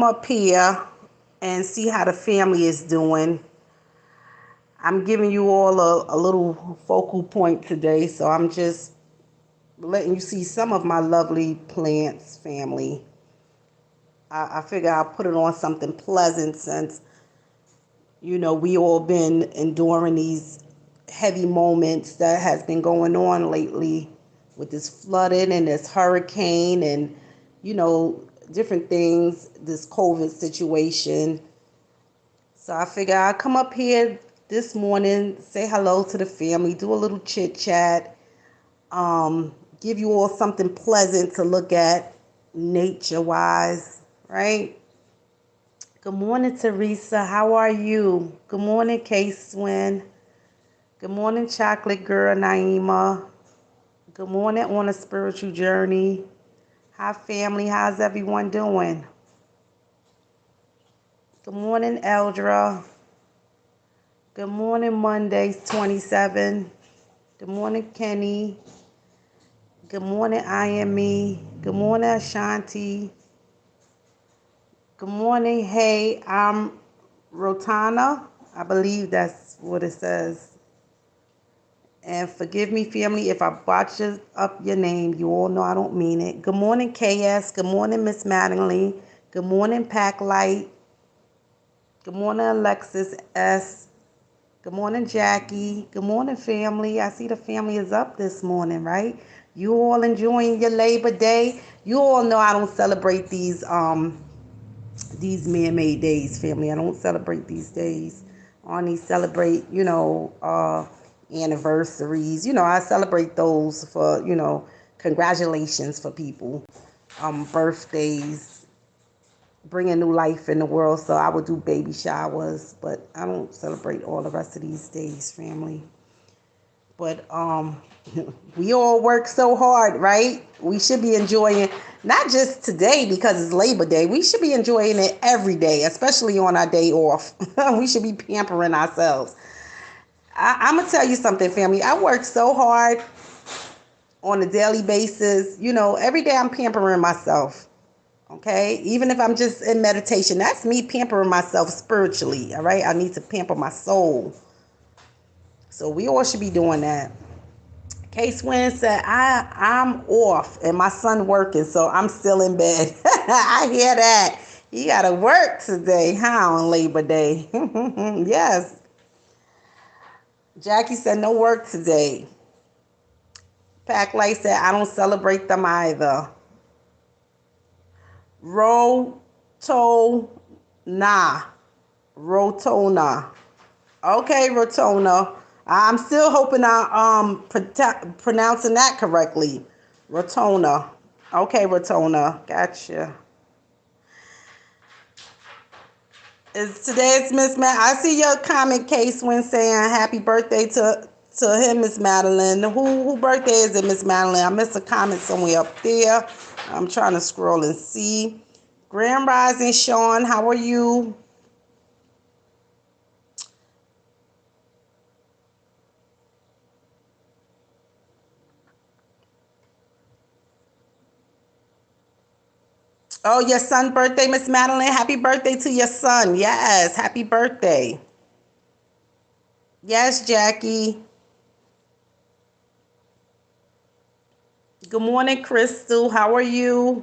up here and see how the family is doing. I'm giving you all a little focal point today, so I'm just letting you see some of my lovely plants family. I figure I'll put it on something pleasant since, we all been enduring these heavy moments that has been going on lately with this flooding and this hurricane and, different things, this COVID situation. So I figure I'll come up here this morning, say hello to the family, do a little chit chat, give you all something pleasant to look at nature wise, right? Good morning, Teresa. How are you? Good morning, K Swin. Good morning, Chocolate Girl Naima. Good morning on a spiritual journey. Hi, family. How's everyone doing? Good morning, Eldra. Good morning, Mondays 27. Good morning, Kenny. Good morning, I am me. Good morning, Ashanti. Good morning, hey, I'm Rotana. I believe that's what it says. And forgive me, family, if I botched up your name. You all know I don't mean it. Good morning, KS. Good morning, Miss Mattingly. Good morning, Pack Light. Good morning, Alexis S. Good morning, Jackie. Good morning, family. I see the family is up this morning, right? You all enjoying your Labor Day? You all know I don't celebrate these man-made days, family. I don't celebrate these days. I only celebrate, anniversaries. I celebrate those for, congratulations for people, birthdays, bringing new life in the world. So I would do baby showers, but I don't celebrate all the rest of these days, family. But we all work so hard, right? We should be enjoying not just today because it's Labor Day. We should be enjoying it every day, especially on our day off. We should be pampering ourselves. I'm gonna tell you something, family. I work so hard on a daily basis. Every day I'm pampering myself. Okay, even if I'm just in meditation, that's me pampering myself spiritually. All right, I need to pamper my soul. So we all should be doing that. Case Wynn said, I'm off and my son working, so I'm still in bed. I hear that. He got to work today, huh, on Labor Day. Yes. Jackie said, no work today. Pack Light said, I don't celebrate them either. Rotona. Rotona. Okay, Rotona. I'm still hoping I'm pronouncing that correctly. Rotona. Okay, Rotona. Gotcha. Today it's Miss Matt. I see your comment case when saying happy birthday to him, Miss Madeline. Who birthday is it, Miss Madeline? I missed a comment somewhere up there. I'm trying to scroll and see. Grand Rising, Sean. How are you? Oh, your son's birthday, Miss Madeline. Happy birthday to your son. Yes, happy birthday. Yes, Jackie. Good morning, Crystal. How are you?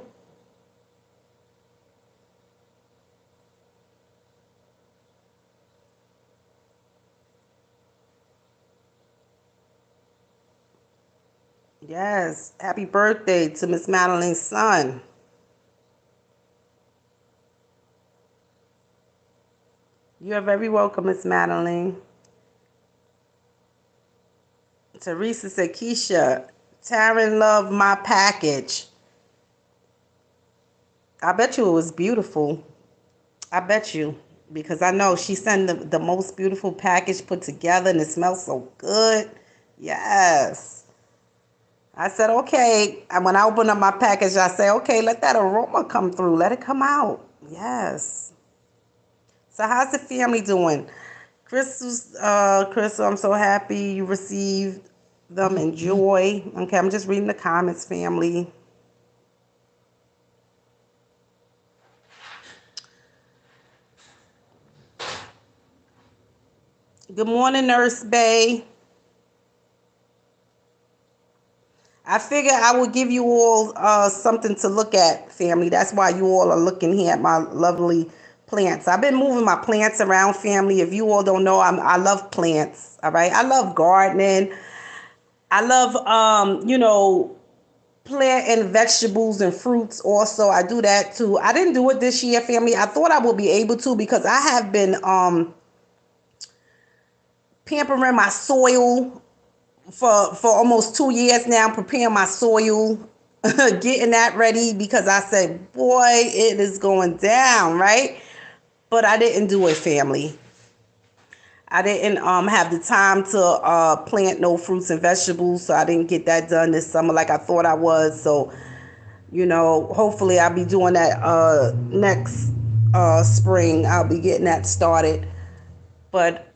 Yes, happy birthday to Miss Madeline's son. You are very welcome, Miss Madeline. Teresa said, Keisha, Taryn loved my package. I bet you it was beautiful. I bet you. Because I know she sent the most beautiful package put together and it smells so good. Yes. I said, okay. And when I open up my package, I say, okay, let that aroma come through. Let it come out. Yes. So how's the family doing? Crystal, I'm so happy you received them. Enjoy. Okay, I'm just reading the comments, family. Good morning, Nurse Bay. I figured I would give you all something to look at, family. That's why you all are looking here at my lovely plants. I've been moving my plants around, family. If you all don't know, I love plants. All right, I love gardening. I love plant and vegetables and fruits. Also, I do that too. I didn't do it this year, family. I thought I would be able to because I have been pampering my soil for almost 2 years now, preparing my soil, getting that ready because I said, boy, it is going down, right? But I didn't do it, family. I didn't have the time to plant no fruits and vegetables, so I didn't get that done this summer like I thought I was. So, hopefully I'll be doing that next spring. I'll be getting that started. But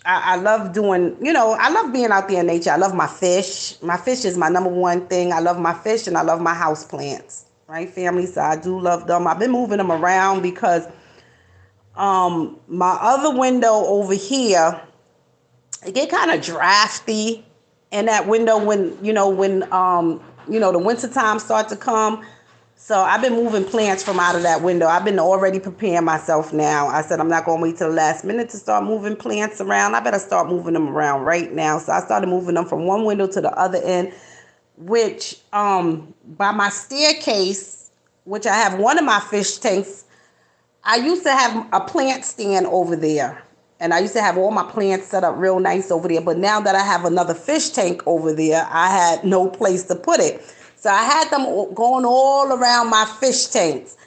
I love doing, I love being out there in nature. I love my fish. My fish is my number one thing. I love my fish and I love my house plants, right, family? So I do love them. I've been moving them around because my other window over here, it get kind of drafty in that window when the winter time start to come. So I've been moving plants from out of that window. I've been already preparing myself now. I said I'm not going to wait till the last minute to start moving plants around. I better start moving them around right now. So I started moving them from one window to the other end, which by my staircase, which I have one of my fish tanks, I used to have a plant stand over there. And I used to have all my plants set up real nice over there. But now that I have another fish tank over there, I had no place to put it. So I had them going all around my fish tanks.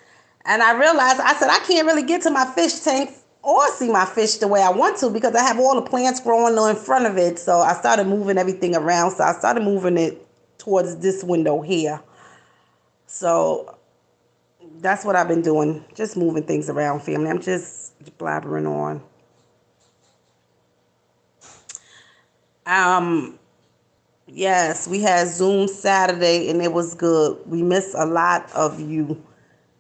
And I realized, I said, I can't really get to my fish tanks or see my fish the way I want to because I have all the plants growing in front of it. So I started moving everything around. So I started moving it towards this window here. So that's what I've been doing. Just moving things around, family. I'm just blabbering on. Um, yes, we had Zoom Saturday and it was good. We missed a lot of you.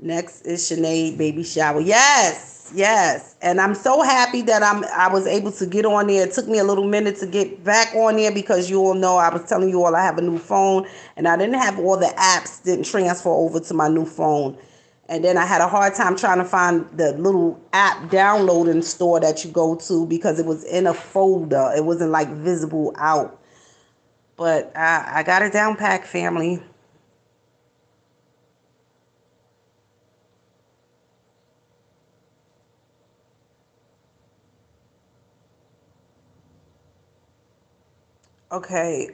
Next is Sinead baby shower. Yes, yes. And I'm so happy that I was able to get on there. It took me a little minute to get back on there because you all know I was telling you all I have a new phone and I didn't have all the apps didn't transfer over to my new phone. And then I had a hard time trying to find the little app downloading store that you go to because it was in a folder. It wasn't like visible out. But I got it down packed, family. Okay,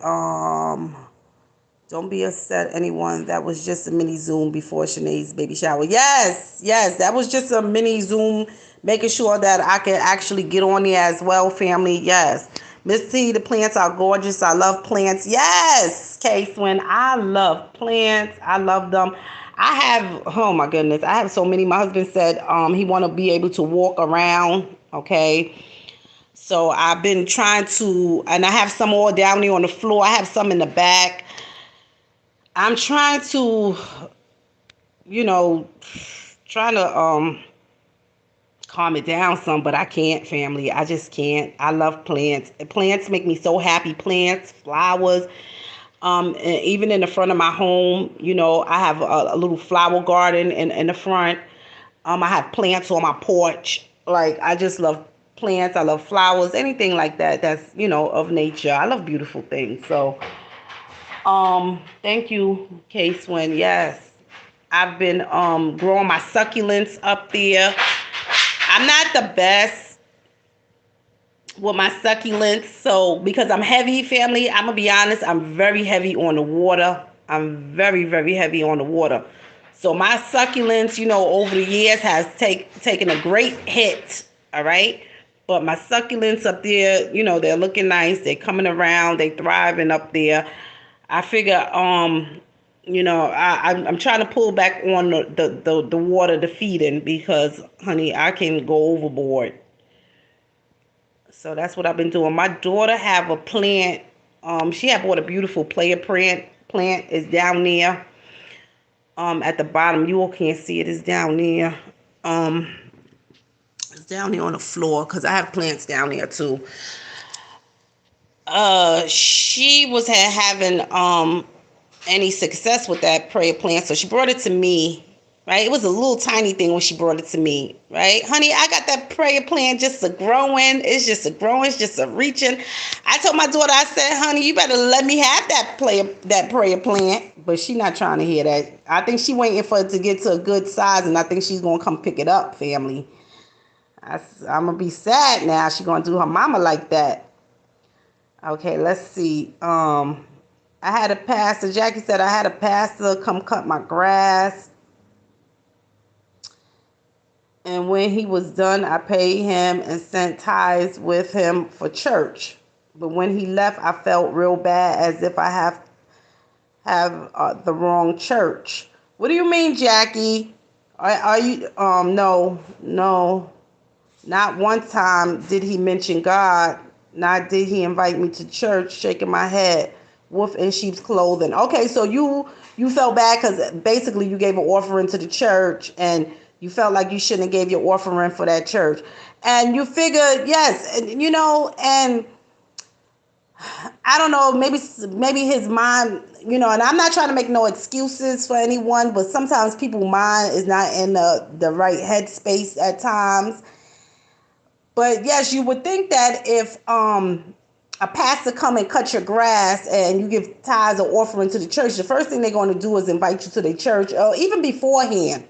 don't be upset, anyone. That was just a mini Zoom before Sinead's baby shower. Yes, yes, that was just a mini Zoom, making sure that I could actually get on there as well, family. Yes. Miss T, the plants are gorgeous. I love plants. Yes, Case when I love plants. I love them. I have, oh my goodness, I have so many. My husband said he want to be able to walk around, okay? So I've been trying to, and I have some more down there on the floor. I have some in the back. I'm trying to, you know, trying to calm it down some, but I can't, family. I just can't. I love plants. Plants make me so happy. Plants, flowers. And even in the front of my home, I have a little flower garden in the front. I have plants on my porch. Like, I just love plants. I love flowers, anything like that that's, of nature. I love beautiful things. So, thank you, K-Swin. Yes. I've been growing my succulents up there. I'm not the best with my succulents, so because I'm heavy, family, I'm gonna be honest, I'm very heavy on the water. I'm very, very heavy on the water. So my succulents, over the years has taken a great hit. All right. But my succulents up there, they're looking nice. They're coming around. They thriving up there. I figure, I'm trying to pull back on the water, the feeding, because, honey, I can go overboard. So that's what I've been doing. My daughter have a plant. She had bought a beautiful player plant. Plant is down there. At the bottom, you all can't see it. It's down there. down there on the floor because I have plants down there too. She was having any success with that prayer plan, so she brought it to me. Right, it was a little tiny thing when she brought it to me. Right, honey, I got that prayer plan just a growing. It's just a growing. It's just a reaching. I told my daughter, I said, honey, you better let me have that prayer plan. But she not trying to hear that. I think she waiting for it to get to a good size, and I think she's gonna come pick it up, family. I'm gonna be sad now. She gonna do her mama like that. Okay, let's see. I had a pastor. Jackie said I had a pastor come cut my grass. And when he was done, I paid him and sent tithes with him for church. But when he left, I felt real bad, as if I have the wrong church. What do you mean, Jackie? Are you no, not one time did he mention God. Not did he invite me to church. Shaking my head, wolf in sheep's clothing. Okay, so you felt bad because basically you gave an offering to the church and you felt like you shouldn't have gave your offering for that church, and you figured, yes, and and I don't know, maybe his mind, and I'm not trying to make no excuses for anyone, but sometimes people's mind is not in the right headspace at times. But yes, you would think that if a pastor come and cut your grass and you give tithes or offering to the church, the first thing they're going to do is invite you to their church, or even beforehand.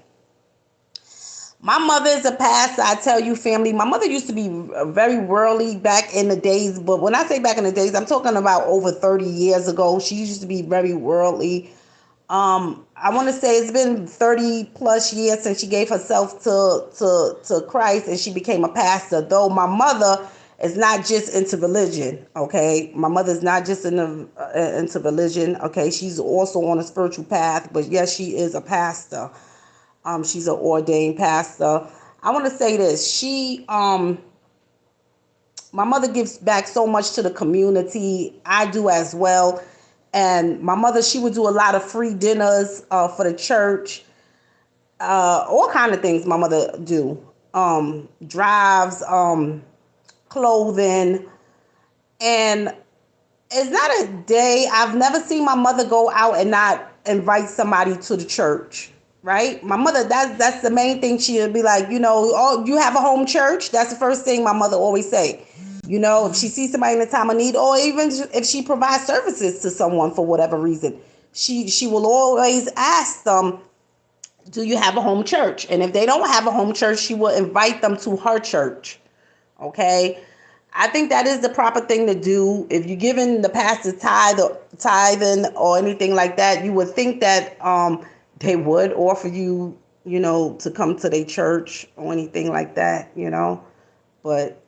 My mother is a pastor. I tell you, family, my mother used to be very worldly back in the days. But when I say back in the days, I'm talking about over 30 years ago. She used to be very worldly. I want to say it's been 30 plus years since she gave herself to Christ and she became a pastor. Though my mother is not just into religion, okay? My mother is not just into religion, okay? She's also on a spiritual path, but yes, she is a pastor. She's an ordained pastor. I want to say this. My mother gives back so much to the community. I do as well. And my mother, she would do a lot of free dinners for the church. All kind of things my mother do. Drives, clothing. And it's not a day. I've never seen my mother go out and not invite somebody to the church. Right? My mother, that's the main thing. She'll be like, oh, you have a home church? That's the first thing my mother always say. If she sees somebody in a time of need, or even if she provides services to someone for whatever reason, she will always ask them, do you have a home church? And if they don't have a home church, she will invite them to her church. Okay? I think that is the proper thing to do. If you're giving the pastor tithing or anything like that, you would think that they would offer you, to come to their church or anything like that, But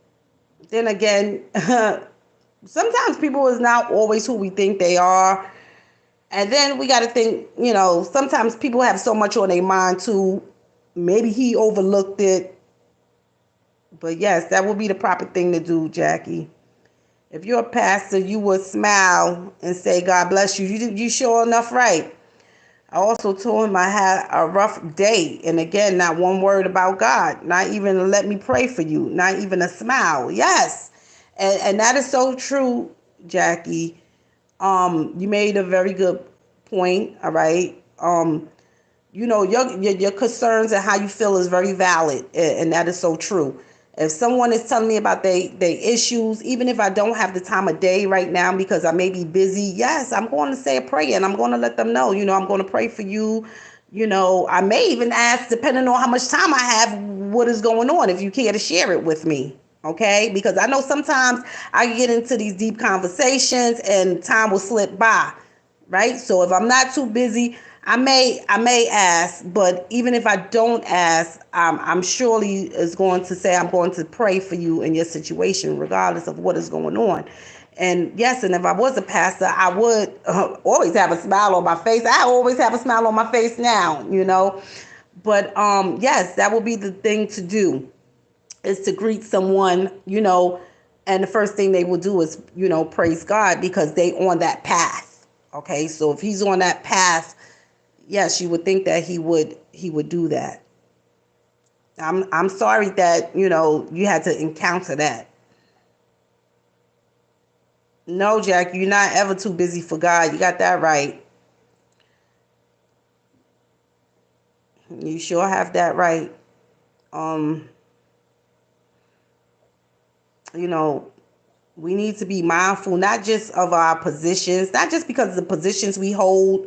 then again, sometimes people is not always who we think they are. And then we got to think, sometimes people have so much on their mind too. Maybe he overlooked it. But yes, that would be the proper thing to do, Jackie. If you're a pastor, you would smile and say, God bless you. You sure enough right. I also told him I had a rough day. And again, not one word about God. Not even let me pray for you. Not even a smile. Yes. And that is so true, Jackie. You made a very good point. All right. Your concerns and how you feel is very valid. And that is so true. If someone is telling me about their issues, even if I don't have the time of day right now because I may be busy, yes, I'm going to say a prayer and I'm going to let them know, I'm going to pray for you. I may even ask, depending on how much time I have, what is going on, if you care to share it with me. Okay? Because I know sometimes I get into these deep conversations and time will slip by. Right? So if I'm not too busy, I may ask, but even if I don't ask, I'm surely is going to say I'm going to pray for you in your situation, regardless of what is going on. And yes, and if I was a pastor, I would always have a smile on my face. I always have a smile on my face now, But yes, that would be the thing to do, is to greet someone, and the first thing they will do is, praise God, because they on that path. Okay, so if he's on that path, yes, you would think that he would do that. I'm sorry that, you had to encounter that. No, Jack, you're not ever too busy for God. You got that right. You sure have that right. Um, you know, we need to be mindful not just of our positions, not just because of the positions we hold,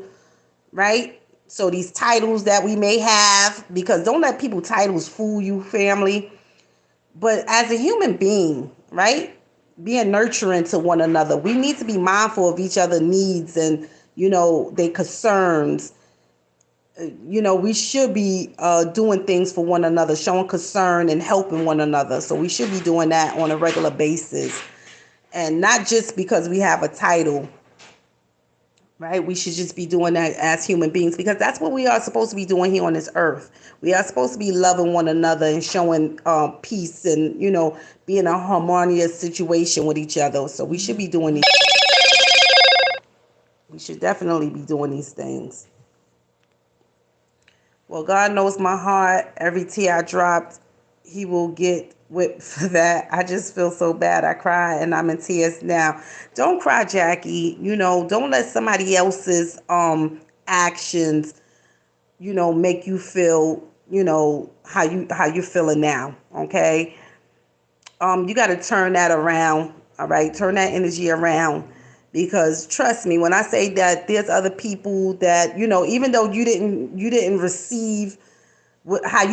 right? So these titles that we may have, because don't let people titles fool you, family. But as a human being, right? Being nurturing to one another, we need to be mindful of each other's needs and, their concerns. We should be doing things for one another, showing concern and helping one another. So we should be doing that on a regular basis. And not just because we have a title, right? We should just be doing that as human beings because that's what we are supposed to be doing here on this earth. We are supposed to be loving one another and showing peace and, be in a harmonious situation with each other. So we should be doing these. We should definitely be doing these things. Well, God knows my heart. Every tear I dropped, He will get whipped for that. I just feel so bad. I cry and I'm in tears now. Don't cry, Jackie. Don't let somebody else's actions, make you feel, how you're feeling now. Okay. You got to turn that around. All right. Turn that energy around. Because trust me, when I say that there's other people that, even though you didn't receive how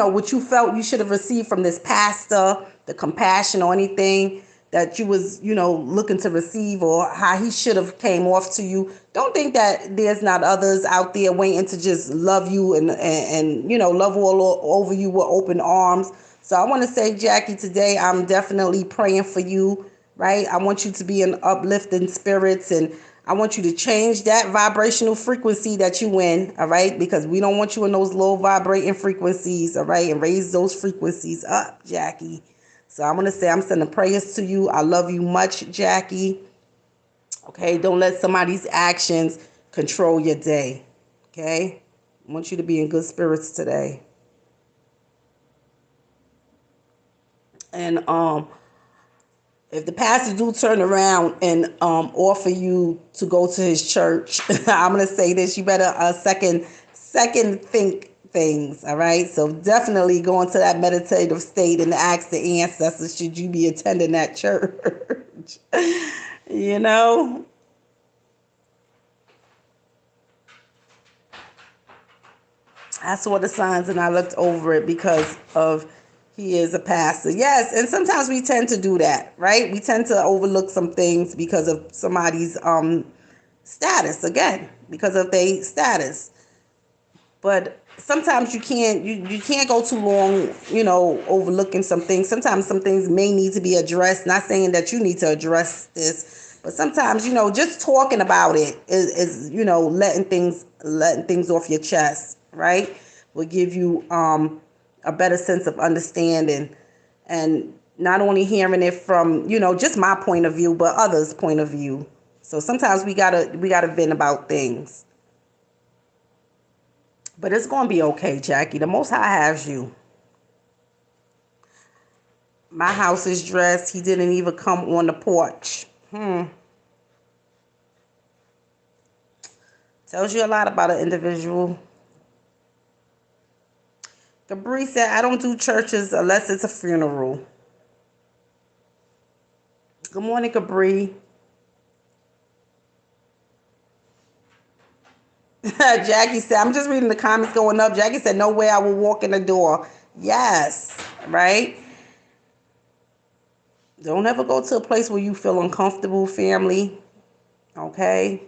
what you felt you should have received from this pastor, the compassion or anything that you was looking to receive, or how he should have came off to you. Don't think that there's not others out there waiting to just love you and love all over you with open arms. So I want to say, Jackie, today I'm definitely praying for you, right? I want you to be in uplifting spirits, and I want you to change that vibrational frequency that you in, all right? Because we don't want you in those low vibrating frequencies, all right? And raise those frequencies up, Jackie. So I'm going to say I'm sending prayers to you. I love you much, Jackie. Okay? Don't let somebody's actions control your day, okay? I want you to be in good spirits today. And if the pastor do turn around and offer you to go to his church, I'm gonna say this: you better second think things. All right. So definitely go into that meditative state and ask the ancestors, should you be attending that church? you know. I saw the signs and I looked over it because of he is a pastor. Yes, and sometimes we tend to do that, right? We tend to overlook some things because of somebody's status, again, because of their status. But sometimes you can't go too long, overlooking some things. Sometimes some things may need to be addressed. Not saying that you need to address this, but sometimes, just talking about it is letting things off your chest, right? Will give you a better sense of understanding, and not only hearing it from, just my point of view, but others' point of view. So sometimes we gotta vent about things. But it's going to be okay, Jackie. The Most High has you. My house is dressed. He didn't even come on the porch. Tells you a lot about an individual. Gabri said, I don't do churches unless it's a funeral. Good morning, Gabri. Jackie said, I'm just reading the comments going up. Jackie said, no way I will walk in the door. Yes, right? Don't ever go to a place where you feel uncomfortable, family. Okay?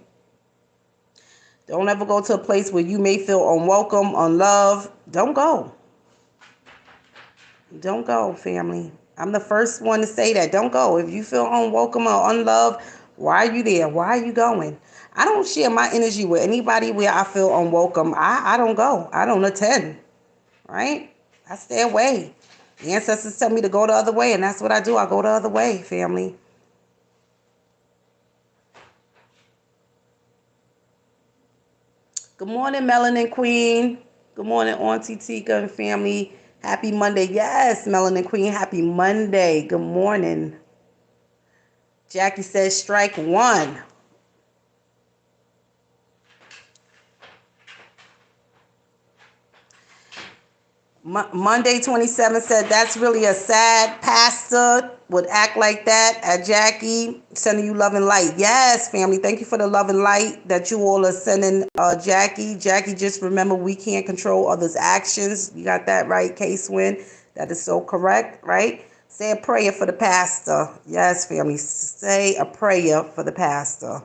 Don't ever go to a place where you may feel unwelcome, unloved. Don't go. Don't go, family. I'm the first one to say that. Don't go. If you feel unwelcome or unloved, why are you there? Why are you going? I don't share my energy with anybody where I feel unwelcome. I don't go. I don't attend. Right? I stay away. The ancestors tell me to go the other way, and that's what I do. I go the other way, family. Good morning, Melanin Queen. Good morning, Auntie Tika and family. Happy Monday. Yes, Melanin Queen. Happy Monday. Good morning. Jackie says strike one. Monday 27 said that's really a sad pastor would act like that at Jackie. Sending you love and light. Yes, family. Thank you for the love and light that you all are sending Jackie. Jackie, just remember we can't control others' actions. You got that right, K-Swin. That is so correct, right? Say a prayer for the pastor. Yes, family. Say a prayer for the pastor.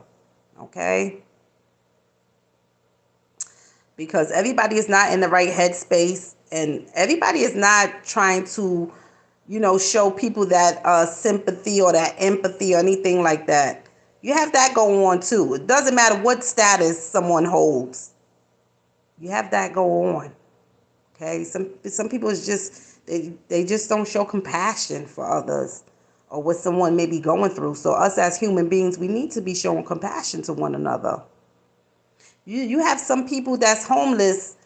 Okay? Because everybody is not in the right headspace, and everybody is not trying to, show people that sympathy or that empathy or anything like that. You have that going on too. It doesn't matter what status someone holds. You have that go on. Okay? Some people is just they just don't show compassion for others or what someone may be going through. So us as human beings, we need to be showing compassion to one another. You have some people that's homeless,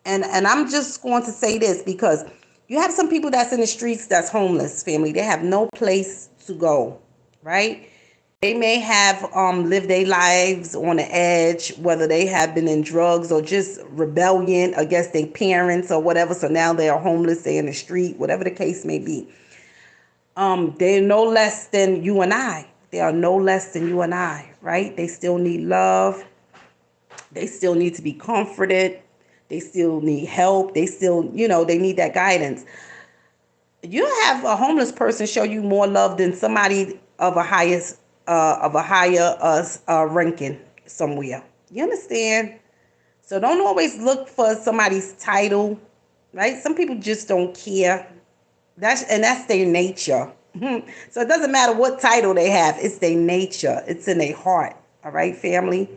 and I'm just going to say this because you have some people that's in the streets that's homeless, family. They have no place to go, right? They may have lived their lives on the edge, whether they have been in drugs or just rebellion against their parents or whatever. So now they are homeless, they're in the street, whatever the case may be. They're no less than you and I. They are no less than you and I, right? They still need love. They still need to be comforted. They still need help. They still, they need that guidance. You have a homeless person show you more love than somebody of a higher ranking somewhere. You understand? So don't always look for somebody's title, right? Some people just don't care. That's their nature. So it doesn't matter what title they have. It's their nature. It's in their heart. All right, family?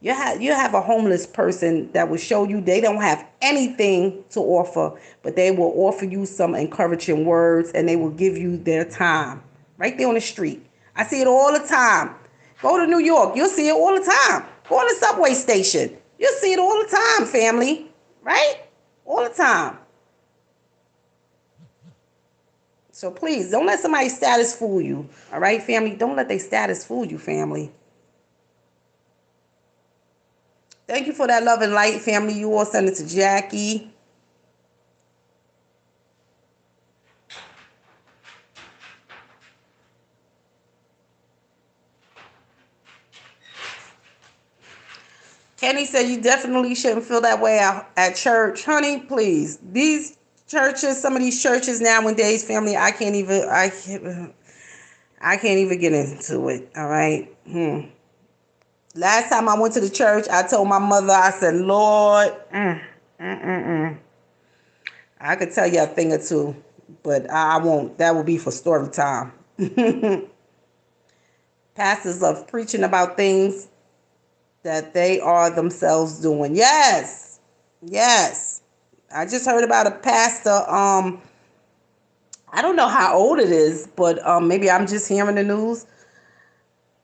You have a homeless person that will show you they don't have anything to offer, but they will offer you some encouraging words, and they will give you their time right there on the street. I see it all the time. Go to New York, you'll see it all the time. Go on the subway station, you'll see it all the time, family, right? All the time. So please, don't let somebody's status fool you, all right, family? Don't let their status fool you, family. Thank you for that love and light, family. You all send it to Jackie. Kenny said you definitely shouldn't feel that way at church. Honey, please. These churches, some of these churches nowadays, family, I can't even get into it. All right. Last time I went to the church, I told my mother, I said, Lord, I could tell you a thing or two, but I won't. That will be for story time. Pastors love preaching about things that they are themselves doing. Yes. I just heard about a pastor. I don't know how old it is, but maybe I'm just hearing the news.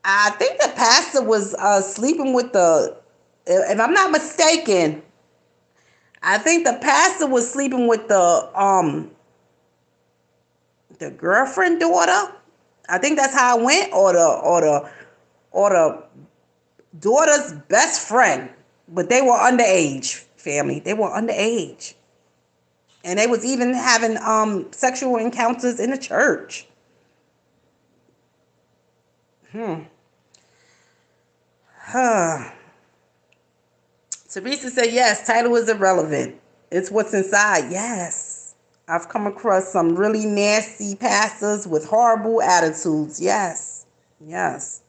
I think the pastor was sleeping with if I'm not mistaken, I think the pastor was sleeping with the girlfriend daughter. I think that's how it went, or the daughter's best friend. But they were underage, family. They were underage. And they was even having sexual encounters in the church. Teresa said, yes, title is irrelevant. It's what's inside. Yes. I've come across some really nasty pastors with horrible attitudes. Yes. Yes.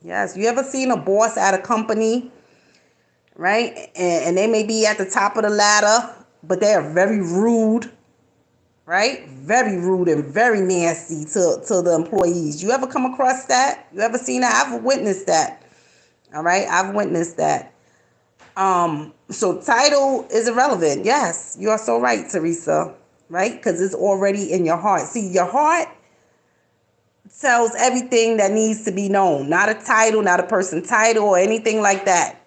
Yes. You ever seen a boss at a company, right? And they may be at the top of the ladder, but they are very rude, right? Very rude and very nasty to the employees. You ever come across that? You ever seen that? I've witnessed that. All right, I've witnessed that. So title is irrelevant. Yes, you are so right, Teresa. Right? Because it's already in your heart. See, your heart tells everything that needs to be known. Not a title, not a person title or anything like that.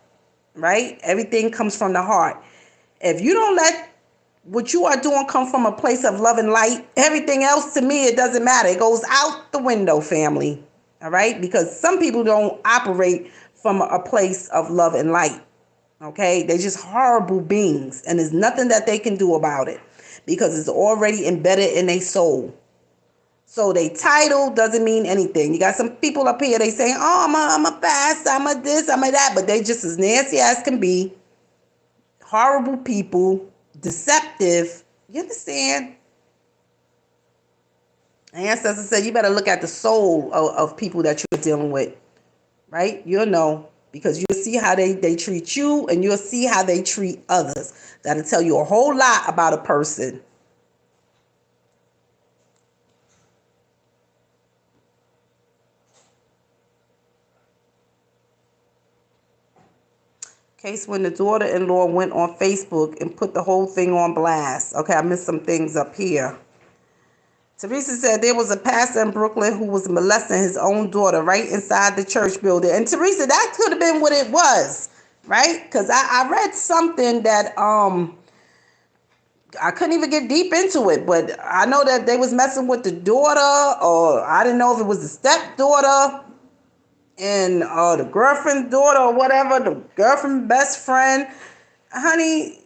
Right? Everything comes from the heart. If you don't let what you are doing come from a place of love and light, everything else to me, it doesn't matter. It goes out the window, family. All right? Because some people don't operate from a place of love and light. Okay? They're just horrible beings, and there's nothing that they can do about it because it's already embedded in their soul. So they title doesn't mean anything. You got some people up here, they say, oh, I'm a fast, I'm a this, I'm a that, but they just as nasty as can be. Horrible people, deceptive. You understand? Ancestors said you better look at the soul of people that you're dealing with, right? You'll know because you'll see how they treat you and you'll see how they treat others. That'll tell you a whole lot about a person. Case when the daughter-in-law went on Facebook and put the whole thing on blast. Okay, I missed some things up here. Teresa said there was a pastor in Brooklyn who was molesting his own daughter right inside the church building. And Teresa, that could have been what it was, right? Because I read something that I couldn't even get deep into it, but I know that they was messing with the daughter, or I didn't know if it was the stepdaughter and the girlfriend's daughter or whatever, the girlfriend's best friend. Honey,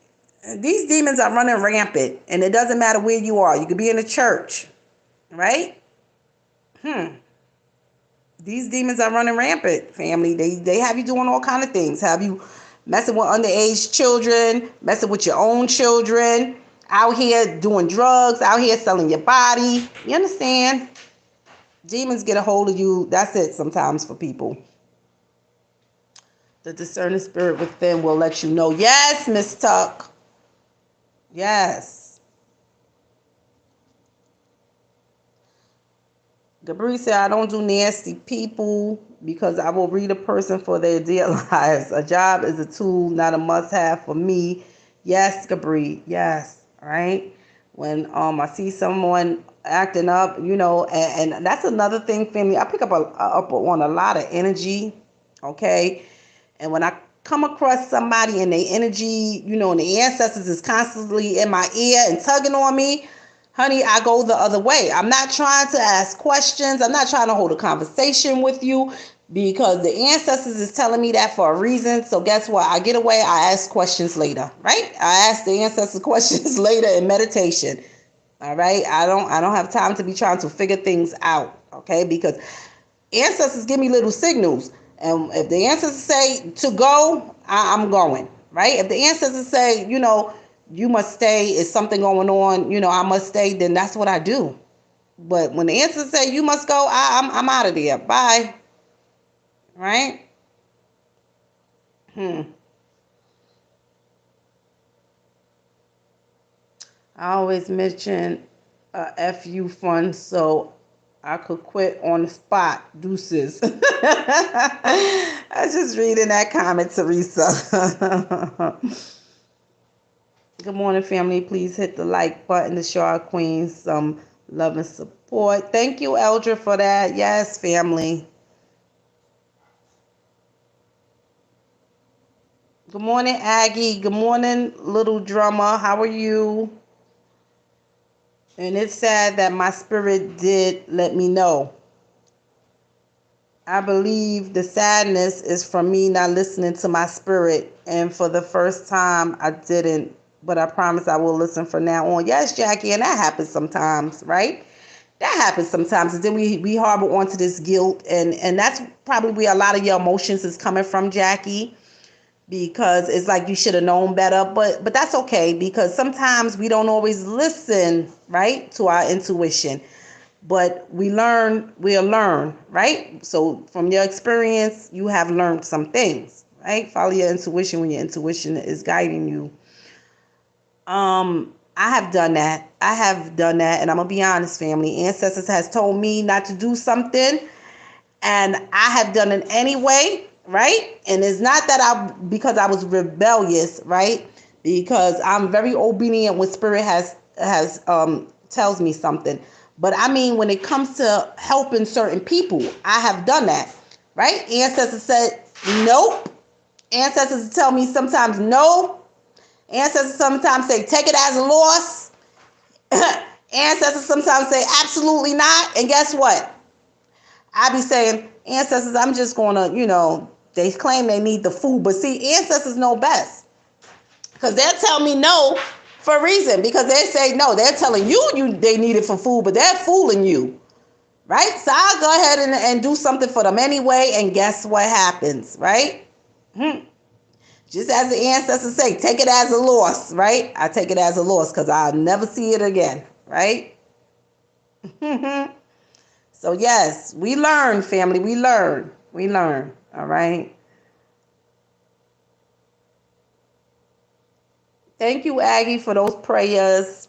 these demons are running rampant, and it doesn't matter where you are. You could be in a church, right? These demons are running rampant, family. They have you doing all kind of things. Have you messing with underage children, messing with your own children, out here doing drugs, out here selling your body. You understand? Demons get a hold of you. That's it sometimes for people. The discerning spirit within will let you know. Yes, Miss Tuck. Yes. Gabri said, I don't do nasty people because I will read a person for their dear lives. A job is a tool, not a must-have for me. Yes, Gabri. Yes. All right. When I see someone acting up, and that's another thing, family. I pick up on a lot of energy. Okay. And when I come across somebody and their energy, and the ancestors is constantly in my ear and tugging on me, honey, I go the other way. I'm not trying to ask questions. I'm not trying to hold a conversation with you because the ancestors is telling me that for a reason. So guess what? I get away. I ask questions later, right? I ask the ancestors questions later in meditation. All right. I don't have time to be trying to figure things out. Okay. Because ancestors give me little signals. And if the ancestors say to go, I'm going, right? If the ancestors say, you must stay, is something going on, I must stay, then that's what I do. But when the ancestors say you must go, I'm out of there. Bye. Right? I always mention FU fund so I could quit on the spot. Deuces. I was just reading that comment, Teresa. Good morning, family. Please hit the like button to show our queen some love and support. Thank you, Eldra, for that. Yes, family. Good morning, Aggie. Good morning, little drummer. How are you? And it's sad that my spirit did let me know. I believe the sadness is from me not listening to my spirit. And for the first time, I didn't. But I promise I will listen from now on. Yes, Jackie, and that happens sometimes, right? That happens sometimes. And then we harbor onto this guilt. And that's probably where a lot of your emotions is coming from, Jackie. Because it's like you should have known better. But that's okay. Because sometimes we don't always listen, right, to our intuition. But we'll learn, right? So from your experience, you have learned some things, right? Follow your intuition when your intuition is guiding you. I have done that. And I'm gonna be honest, family. Ancestors has told me not to do something, and I have done it anyway, right? And it's not that because I was rebellious, right? Because I'm very obedient when spirit has tells me something. But I mean, when it comes to helping certain people, I have done that, right? Ancestors said nope. Ancestors tell me sometimes no. Ancestors sometimes say, take it as a loss. Ancestors sometimes say, absolutely not. And guess what? I be saying, ancestors, I'm just going to, they claim they need the food. But see, ancestors know best. Because they'll tell me no for a reason. Because they say no. They're telling you they need it for food, but they're fooling you. Right? So I'll go ahead and do something for them anyway. And guess what happens? Right? Just as the ancestors say, take it as a loss, right? I take it as a loss because I'll never see it again, right? So yes, we learn, family. We learn. We learn, all right? Thank you, Aggie, for those prayers.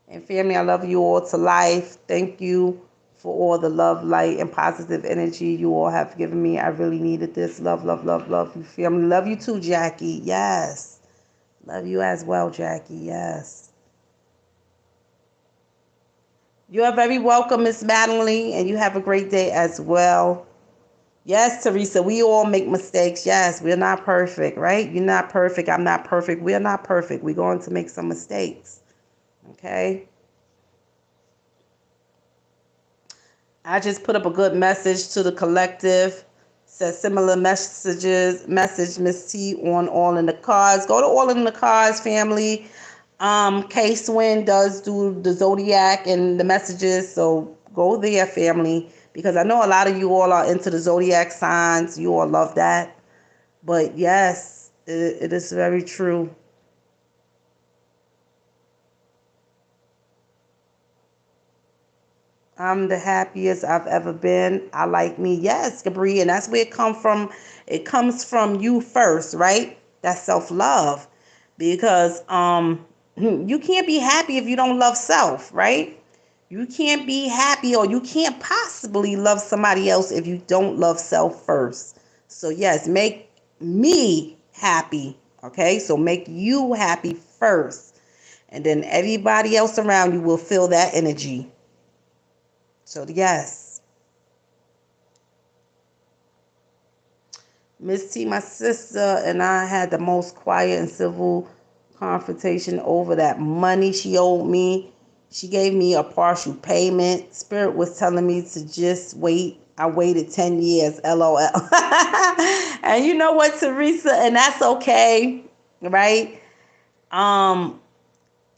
And family, I love you all to life. Thank you for all the love, light, and positive energy you all have given me. I really needed this. Love, love, love, love you, family. Love you too, Jackie. Yes. Love you as well, Jackie. Yes. You are very welcome, Miss Madeline, and you have a great day as well. Yes, Teresa, we all make mistakes. Yes, we're not perfect, right? You're not perfect. I'm not perfect. We're not perfect. We're going to make some mistakes. Okay? I just put up a good message to the collective. Said similar message, Miss T, on All in the Cards. Go to All in the Cards, family. K-Swin does do the Zodiac and the messages, so go there, family, because I know a lot of you all are into the Zodiac signs. You all love that. But yes, it is very true. I'm the happiest I've ever been. I like me. Yes, Gabri, and that's where it comes from. It comes from you first, right? That's self-love. Because you can't be happy if you don't love self, right? You can't be happy, or you can't possibly love somebody else if you don't love self first. So yes, make me happy, okay? So make you happy first. And then everybody else around you will feel that energy. So yes. Miss T, my sister, and I had the most quiet and civil confrontation over that money she owed me. She gave me a partial payment. Spirit was telling me to just wait. I waited 10 years, LOL. And you know what, Teresa? And that's okay, right?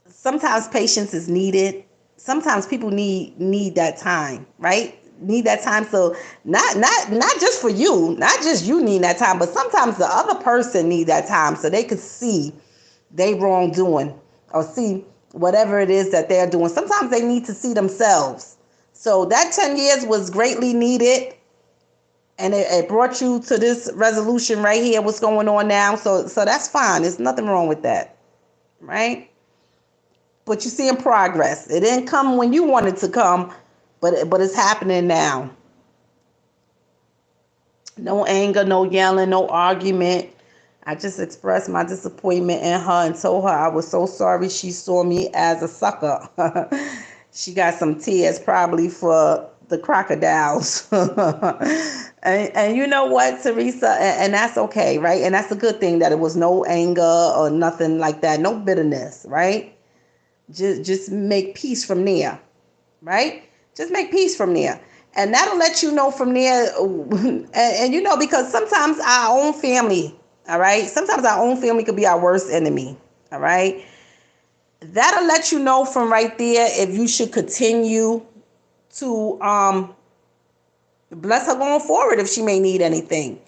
Sometimes patience is needed. Sometimes people need that time, right? Need that time. So not just for you, not just you need that time, but sometimes the other person need that time so they could see they wrongdoing or see whatever it is that they're doing. Sometimes they need to see themselves. So that 10 years was greatly needed, and it brought you to this resolution right here, what's going on now. So that's fine. There's nothing wrong with that, right? But you see in progress. It didn't come when you wanted to come, but it's happening now. No anger, no yelling, no argument. I just expressed my disappointment in her and told her I was so sorry she saw me as a sucker. She got some tears probably for the crocodiles. And you know what, Teresa? And that's okay, right? And that's a good thing that it was no anger or nothing like that. No bitterness, right? Just make peace from there, right? Just make peace from there. And that'll let you know from there. And you know, because sometimes our own family, all right? Sometimes our own family could be our worst enemy, all right? That'll let you know from right there if you should continue to bless her going forward if she may need anything.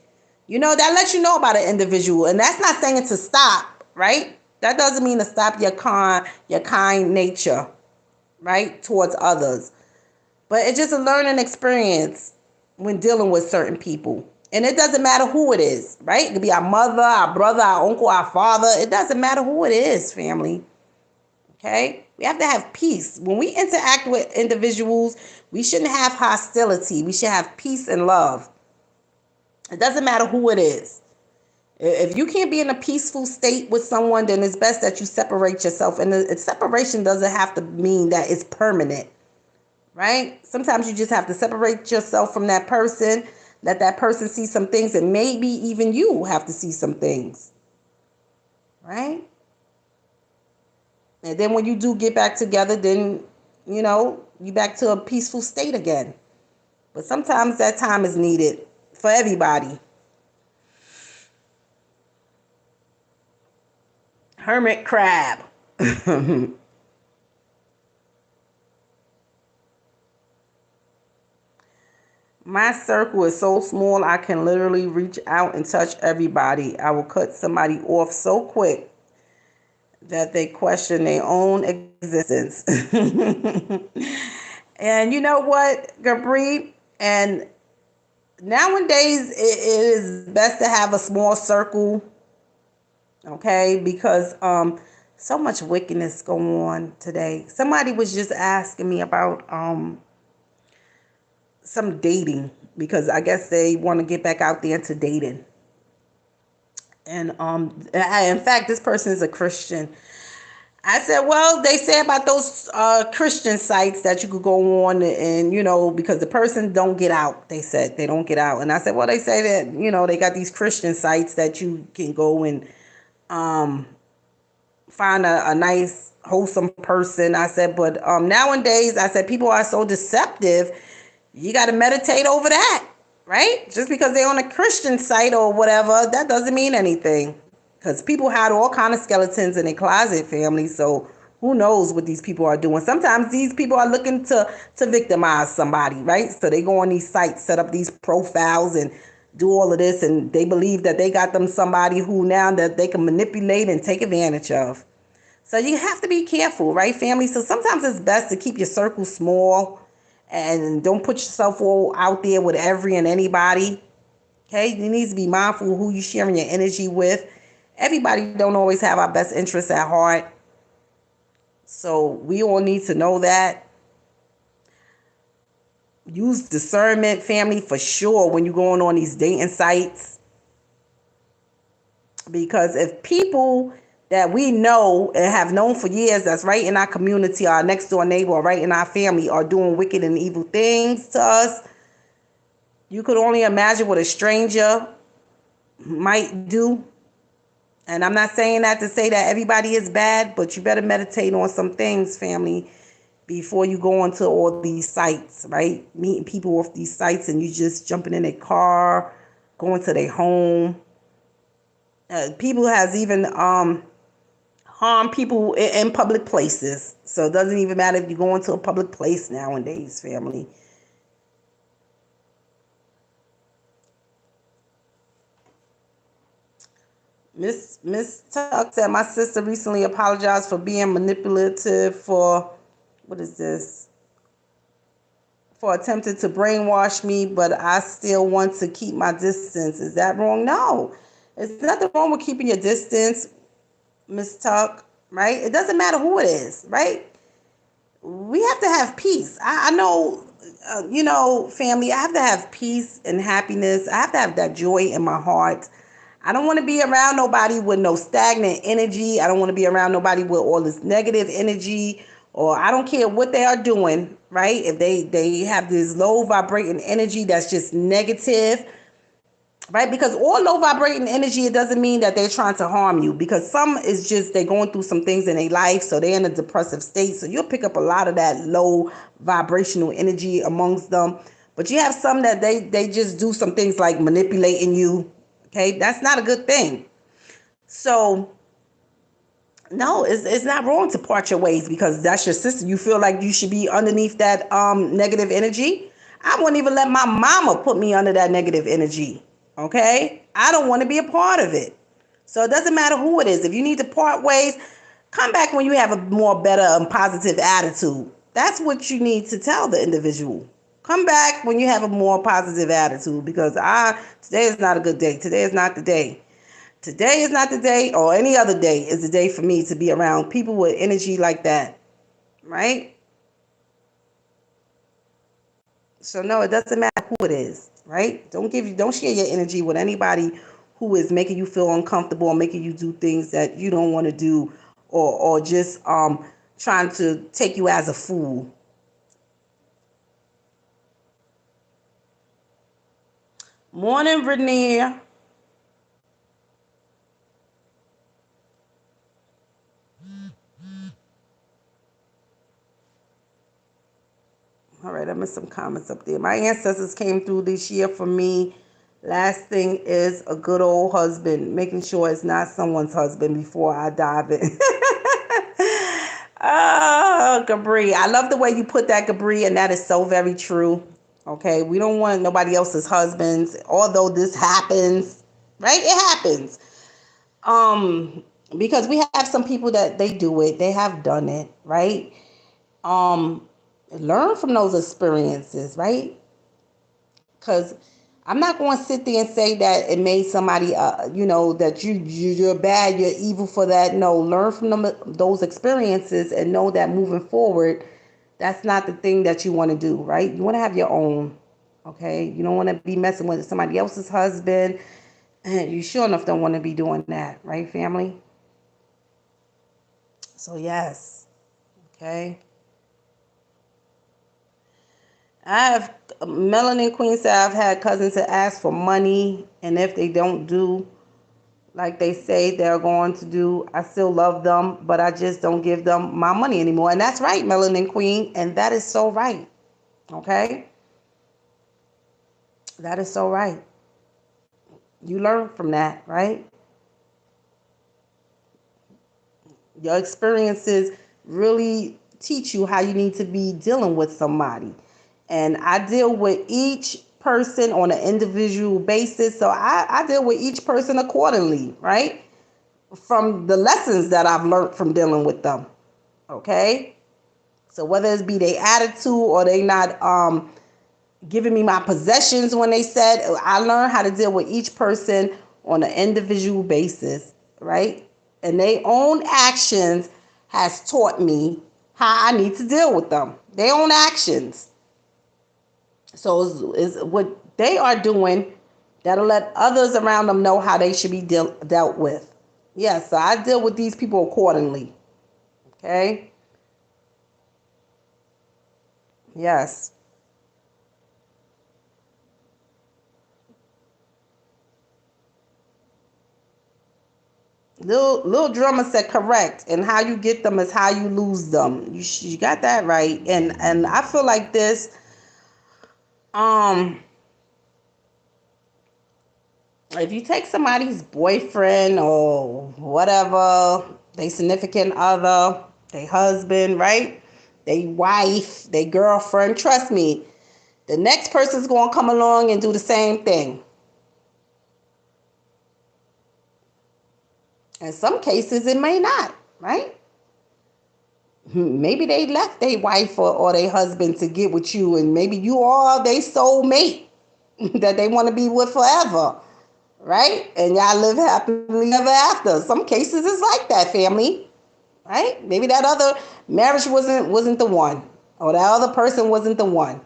You know, that lets you know about an individual. And that's not saying to stop, right? That doesn't mean to stop your kind nature, right, towards others. But it's just a learning experience when dealing with certain people. And it doesn't matter who it is, right? It could be our mother, our brother, our uncle, our father. It doesn't matter who it is, family. Okay? We have to have peace. When we interact with individuals, we shouldn't have hostility. We should have peace and love. It doesn't matter who it is. If you can't be in a peaceful state with someone, then it's best that you separate yourself. And the separation doesn't have to mean that it's permanent, right? Sometimes you just have to separate yourself from that person, let that person see some things, and maybe even you have to see some things. right? And then when you do get back together, then, you back to a peaceful state again. But sometimes that time is needed for everybody. Hermit crab. My circle is so small I can literally reach out and touch everybody. I will cut somebody off so quick that they question their own existence. And you know what, Gabri? And nowadays it is best to have a small circle, okay? Because so much wickedness going on today. Somebody was just asking me about some dating, because I guess they want to get back out there into dating. And in fact, this person is a Christian. I said, well, they say about those Christian sites that you could go on and, because the person don't get out. They said they don't get out. And I said, well, they say that, they got these Christian sites that you can go and find a nice, wholesome person. I said, but nowadays, I said, people are so deceptive. You got to meditate over that, right? Just because they're on a Christian site or whatever, that doesn't mean anything. Because people hide all kind of skeletons in their closet, family. So who knows what these people are doing? Sometimes these people are looking to victimize somebody, right? So they go on these sites, set up these profiles, and do all of this, and they believe that they got them somebody who now that they can manipulate and take advantage of. So you have to be careful, right, family? So sometimes it's best to keep your circle small and don't put yourself all out there with every and anybody. Okay, you need to be mindful of who you're sharing your energy with. Everybody don't always have our best interests at heart. So we all need to know that. Use discernment, family, for sure, when you're going on these dating sites. Because if people that we know and have known for years that's right in our community, our next door neighbor, or right in our family, are doing wicked and evil things to us, you could only imagine what a stranger might do. And I'm not saying that to say that everybody is bad, but you better meditate on some things, family, before you go onto all these sites, right? Meeting people off these sites and you just jumping in a car, going to their home. People has even harmed people in public places. So it doesn't even matter if you go into a public place nowadays, family. Miss Tuck said my sister recently apologized for being manipulative for, what is this? For attempting to brainwash me, but I still want to keep my distance. Is that wrong? No. There's nothing wrong with keeping your distance, Miss Tuck, right? It doesn't matter who it is, right? We have to have peace. I know, family, I have to have peace and happiness. I have to have that joy in my heart. I don't want to be around nobody with no stagnant energy. I don't want to be around nobody with all this negative energy, or I don't care what they are doing, right? If they have this low vibrating energy that's just negative, right? Because all low vibrating energy, it doesn't mean that they're trying to harm you, because some is just they're going through some things in their life, so they're in a depressive state, so you'll pick up a lot of that low vibrational energy amongst them. But you have some that they just do some things like manipulating you. Okay, that's not a good thing. So no, it's not wrong to part your ways because that's your sister. You feel like you should be underneath that negative energy. I wouldn't even let my mama put me under that negative energy. Okay? I don't want to be a part of it. So it doesn't matter who it is. If you need to part ways, come back when you have a more better and positive attitude. That's what you need to tell the individual. Come back when you have a more positive attitude, because today is not a good day. Today is not the day. Today is not the day, or any other day is the day for me to be around people with energy like that, right? So no, it doesn't matter who it is, right? Don't share your energy with anybody who is making you feel uncomfortable or making you do things that you don't want to do, or just trying to take you as a fool. Morning, Vernier. All right, I missed some comments up there. My ancestors came through this year for me. Last thing is a good old husband, making sure it's not someone's husband before I dive in. Oh, Gabri. I love the way you put that, Gabri, and that is so very true. Okay, we don't want nobody else's husbands, although this happens, right? It happens. Um, because we have some people that they do it, they have done it, right? Um, Learn from those experiences, right? Because I'm not going to sit there and say that it made somebody, that you're bad, you're evil for that. No, learn from those experiences and know that moving forward, that's not the thing that you want to do, right? You want to have your own, okay? You don't want to be messing with somebody else's husband, and you sure enough don't want to be doing that, right, family? So yes, okay. I have Melanin Queen said I've had cousins that ask for money, and if they don't do like they say they're going to do, I still love them, but I just don't give them my money anymore. And that's right, Melanin Queen, and that is so right. Okay, that is so right. You learn from that, right? Your experiences really teach you how you need to be dealing with somebody. And I deal with each person on an individual basis. So I deal with each person accordingly, right? From the lessons that I've learned from dealing with them. Okay? So whether it be their attitude or they not giving me my possessions when they said, I learned how to deal with each person on an individual basis, right? And their own actions has taught me how I need to deal with them. Their own actions. So is what they are doing that'll let others around them know how they should be dealt with. Yes, so I deal with these people accordingly. Okay? Yes. Little drummer said correct, and how you get them is how you lose them. You got that right, and I feel like this. Um, if you take somebody's boyfriend or whatever, they significant other, they husband, right? They wife, they girlfriend. Trust me, the next person's gonna come along and do the same thing. In some cases, it may not, right? Maybe they left their wife or their husband to get with you, and maybe you are their soulmate that they want to be with forever, right? And y'all live happily ever after. Some cases it's like that, family, right? Maybe that other marriage wasn't the one, or that other person wasn't the one.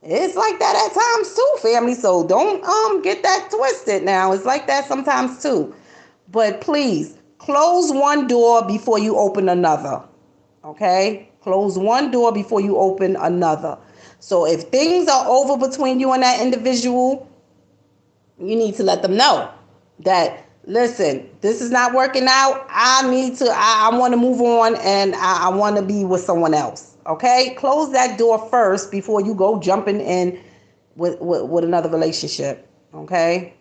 It's like that at times too, family. So don't get that twisted now. It's like that sometimes too. But please close one door before you open another. Okay? Close one door before you open another. So if things are over between you and that individual, you need to let them know that, listen, this is not working out. I want to move on, and I want to be with someone else. Okay? Close that door first before you go jumping in with another relationship. Okay?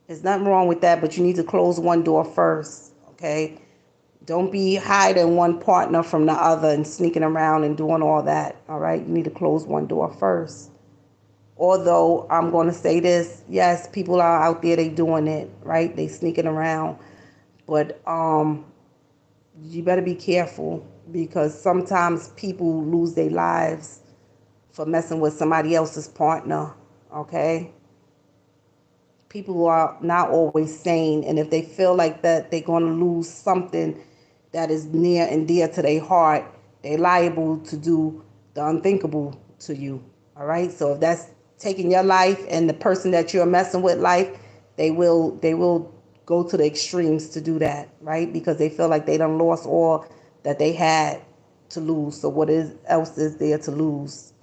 There's nothing wrong with that, but you need to close one door first. Okay? Don't be hiding one partner from the other and sneaking around and doing all that. All right? You need to close one door first. Although I'm going to say this, yes, people are out there, they doing it, right? They sneaking around. But you better be careful, because sometimes people lose their lives for messing with somebody else's partner, okay? People are not always sane, and if they feel like that they're going to lose something that is near and dear to their heart, they're liable to do the unthinkable to you. All right? So if that's taking your life and the person that you're messing with life, they will go to the extremes to do that, right? Because they feel like they done lost all that they had to lose. So else is there to lose?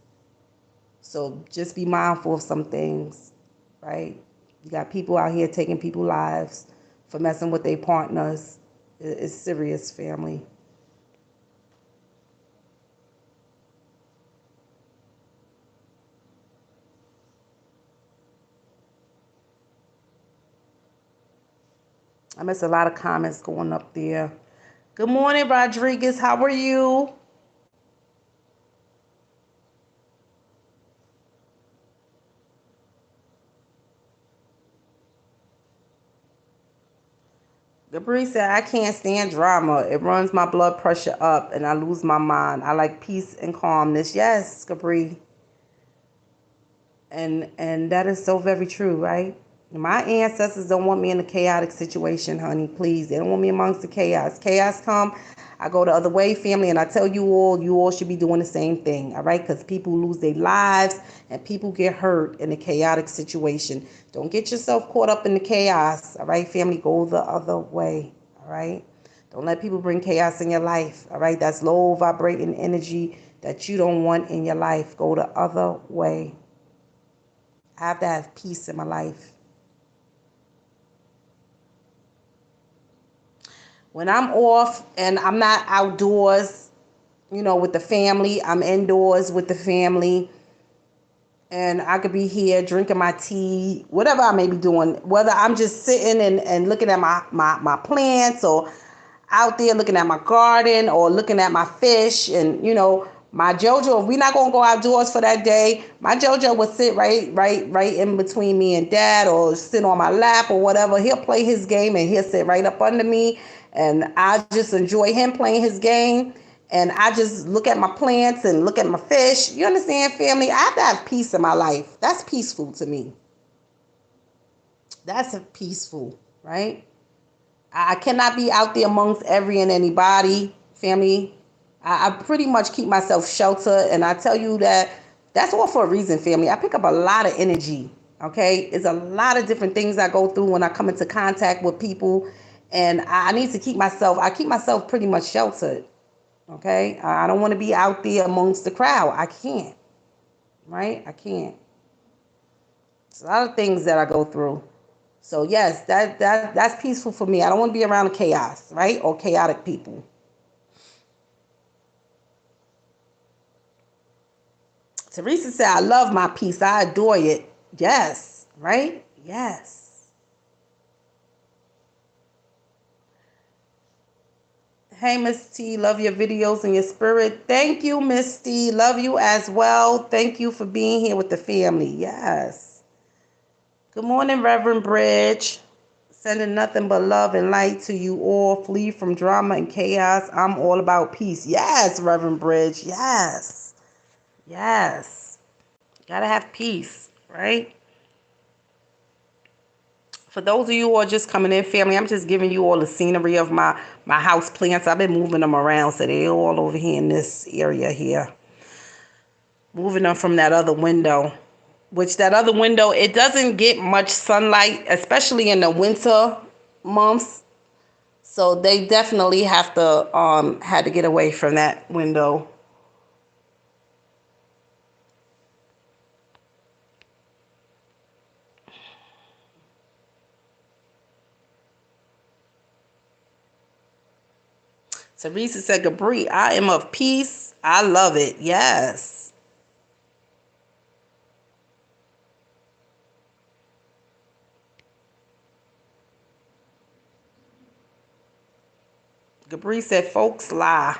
So just be mindful of some things, right? You got people out here taking people's lives for messing with their partners. It's serious, family. I missed a lot of comments going up there. Good morning, Rodriguez. How are you? Gabri said, I can't stand drama. It runs my blood pressure up and I lose my mind. I like peace and calmness. Yes, Gabri. And that is so very true, right? My ancestors don't want me in a chaotic situation, honey. Please. They don't want me amongst the chaos. Chaos come, I go the other way, family, and I tell you all should be doing the same thing, all right? Because people lose their lives and people get hurt in a chaotic situation. Don't get yourself caught up in the chaos, all right, family? Go the other way, all right? Don't let people bring chaos in your life, all right? That's low vibrating energy that you don't want in your life. Go the other way. I have to have peace in my life. When I'm off and I'm not outdoors, with the family, I'm indoors with the family, and I could be here drinking my tea, whatever I may be doing, whether I'm just sitting and looking at my plants, or out there looking at my garden, or looking at my fish, and my JoJo, if we're not gonna go outdoors for that day, my JoJo would sit right in between me and Dad, or sit on my lap or whatever. He'll play his game and he'll sit right up under me, and I just enjoy him playing his game. And I just look at my plants and look at my fish. You understand, family? I have to have peace in my life. That's peaceful to me. That's peaceful, right? I cannot be out there amongst every and anybody, family. I pretty much keep myself sheltered, and I tell you that's all for a reason, family. I pick up a lot of energy, okay? It's a lot of different things I go through when I come into contact with people, and I need to I keep myself pretty much sheltered, okay? I don't want to be out there amongst the crowd. I can't, right? I can't. It's a lot of things that I go through. So yes, that's peaceful for me. I don't want to be around chaos, right? Or chaotic people. Teresa said, I love my peace. I adore it. Yes, right? Yes. Hey, Miss T, love your videos and your spirit. Thank you, Miss T. Love you as well. Thank you for being here with the family. Yes. Good morning, Reverend Bridge. Sending nothing but love and light to you all. Flee from drama and chaos. I'm all about peace. Yes, Reverend Bridge. Yes. Yes. Gotta have peace, right? For those of you who are just coming in, family, I'm just giving you all the scenery of my house plants. I've been moving them around, so they're all over here in this area here. Moving them from that other window, which that other window, it doesn't get much sunlight, especially in the winter months. So they definitely had to get away from that window. Teresa said, Gabri, I am of peace. I love it. Yes. Gabri said, folks lie.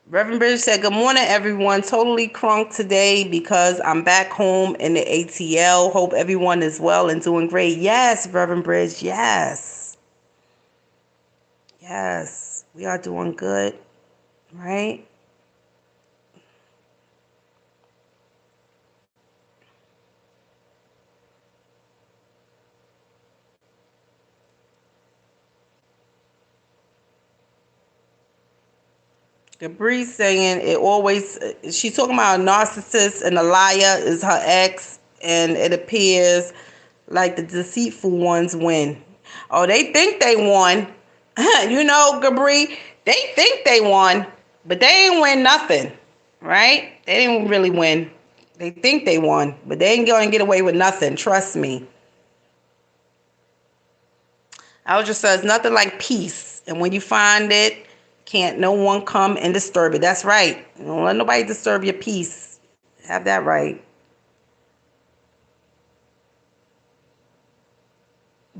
Reverend Bridge said, good morning, everyone. Totally crunk today because I'm back home in the ATL. Hope everyone is well and doing great. Yes, Reverend Bridge. Yes. Yes. We are doing good, right? Gabri's saying it always, she's talking about a narcissist and a liar is her ex, and it appears like the deceitful ones win. Oh, they think they won. Gabri, they think they won, but they ain't win nothing, right? They didn't really win. They think they won, but they ain't going to get away with nothing. Trust me. I was just says nothing like peace, and when you find it, Can't no one come and disturb it. That's right. Don't let nobody disturb your peace. Have that right.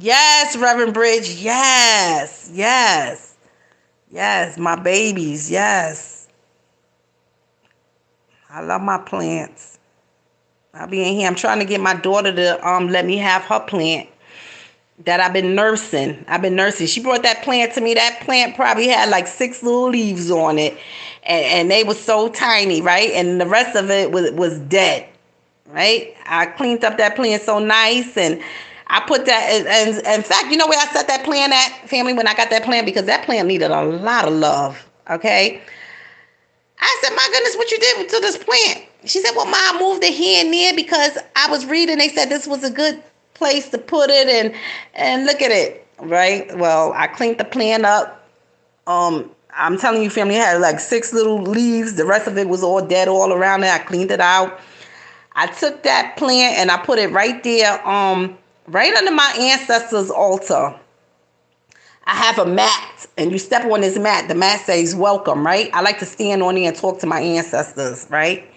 Yes, Reverend Bridge. Yes. Yes. Yes. My babies. Yes. I love my plants. I'll be in here. I'm trying to get my daughter to let me have her plant that I've been nursing. She brought that plant to me. That plant probably had like 6 little leaves on it. And they were so tiny, right? And the rest of it was dead, right? I cleaned up that plant so nice, and I put that, and in fact, you know where I set that plant at, family, when I got that plant? Because that plant needed a lot of love, okay? I said, my goodness, what you did to this plant? She said, well, Ma, I moved it here and there because I was reading. They said this was a good place to put it, and look at it, right? Well, I cleaned the plant up. I'm telling you, family, it had like 6 little leaves. The rest of it was all dead all around it. I cleaned it out. I took that plant and I put it right there, right under my ancestors' altar. I have a mat, and you step on this mat. The mat says welcome, right? I like to stand on there and talk to my ancestors, right?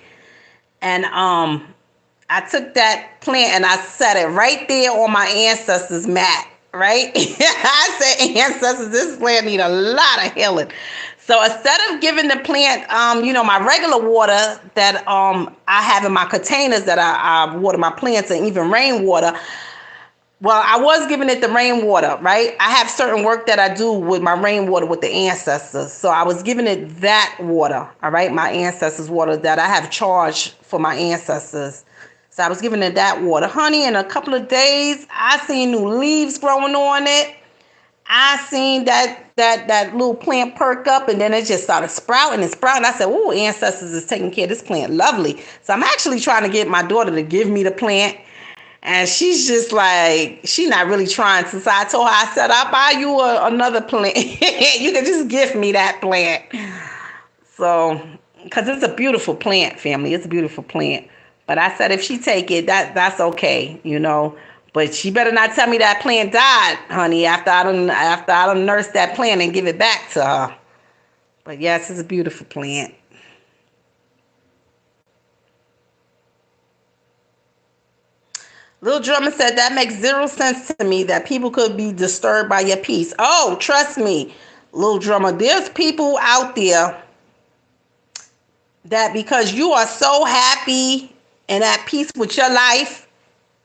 And I took that plant and I set it right there on my ancestors' mat, right? I said, ancestors, this plant need a lot of healing. So instead of giving the plant, my regular water that I have in my containers that I water my plants, and even rainwater, well, I was giving it the rainwater, right? I have certain work that I do with my rainwater with the ancestors. So I was giving it that water, all right? My ancestors' water that I have charged for my ancestors. So I was giving it that water. Honey, in a couple of days, I seen new leaves growing on it. I seen that little plant perk up, and then it just started sprouting and sprouting. I said, oh, ancestors is taking care of this plant. Lovely. So I'm actually trying to get my daughter to give me the plant. And she's just like, she's not really trying to. So I told her, I said, I'll buy you another plant. You can just give me that plant. So, because it's a beautiful plant, family. It's a beautiful plant. But I said, if she take it, that's okay, But she better not tell me that plant died, honey, after I done nurse that plant and give it back to her. But yes, it's a beautiful plant. Little Drummer said, that makes 0 sense to me that people could be disturbed by your peace. Oh, trust me, Little Drummer, there's people out there that because you are so happy and at peace with your life,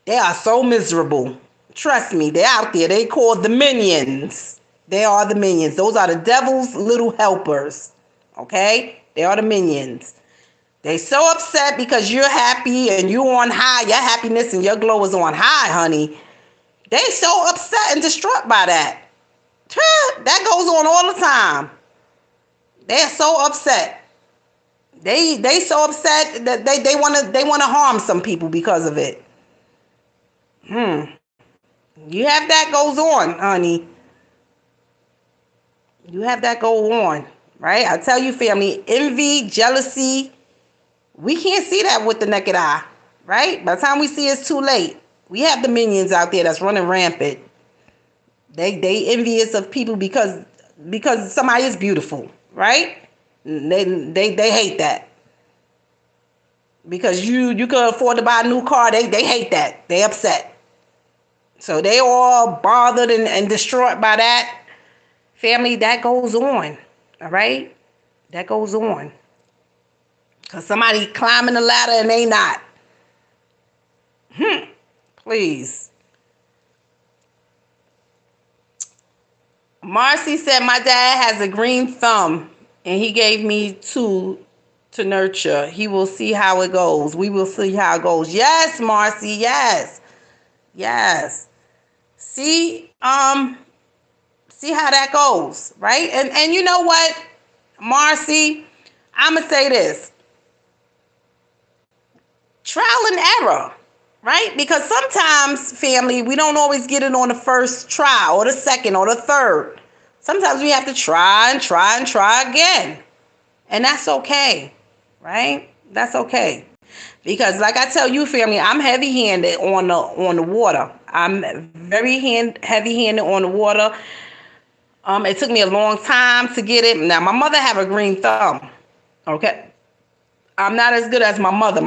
they are so miserable. Trust me, they're out there. They called the minions. They are the minions. Those are the devil's little helpers. Okay? They are the minions. They so upset because you're happy and you're on high. Your happiness and your glow is on high, honey. They so upset and distraught by that. That goes on all the time. They're so upset. They so upset that they wanna harm some people because of it. You have that goes on, honey. You have that go on, right? I tell you, family, envy, jealousy, we can't see that with the naked eye, right? By the time we see it's too late. We have the minions out there that's running rampant. They envious of people because somebody is beautiful, right? They hate that. Because you could afford to buy a new car, they hate that. They upset. So they all bothered and distraught by that. Family, that goes on, all right? That goes on. Because somebody climbing the ladder and they not. Please. Marcy said, my dad has a green thumb and he gave me 2 to nurture. He will see how it goes. We will see how it goes. Yes, Marcy. Yes. Yes. See how that goes, right? And you know what, Marcy? I'm going to say this. Trial and error, right? Because sometimes, family, we don't always get it on the first try or the second or the third. Sometimes we have to try and try and try again. And that's okay, right? That's okay. Because like I tell you, family, I'm heavy-handed on the water. I'm very heavy-handed on the water. It took me a long time to get it. Now, my mother have a green thumb. Okay. I'm not as good as my mother.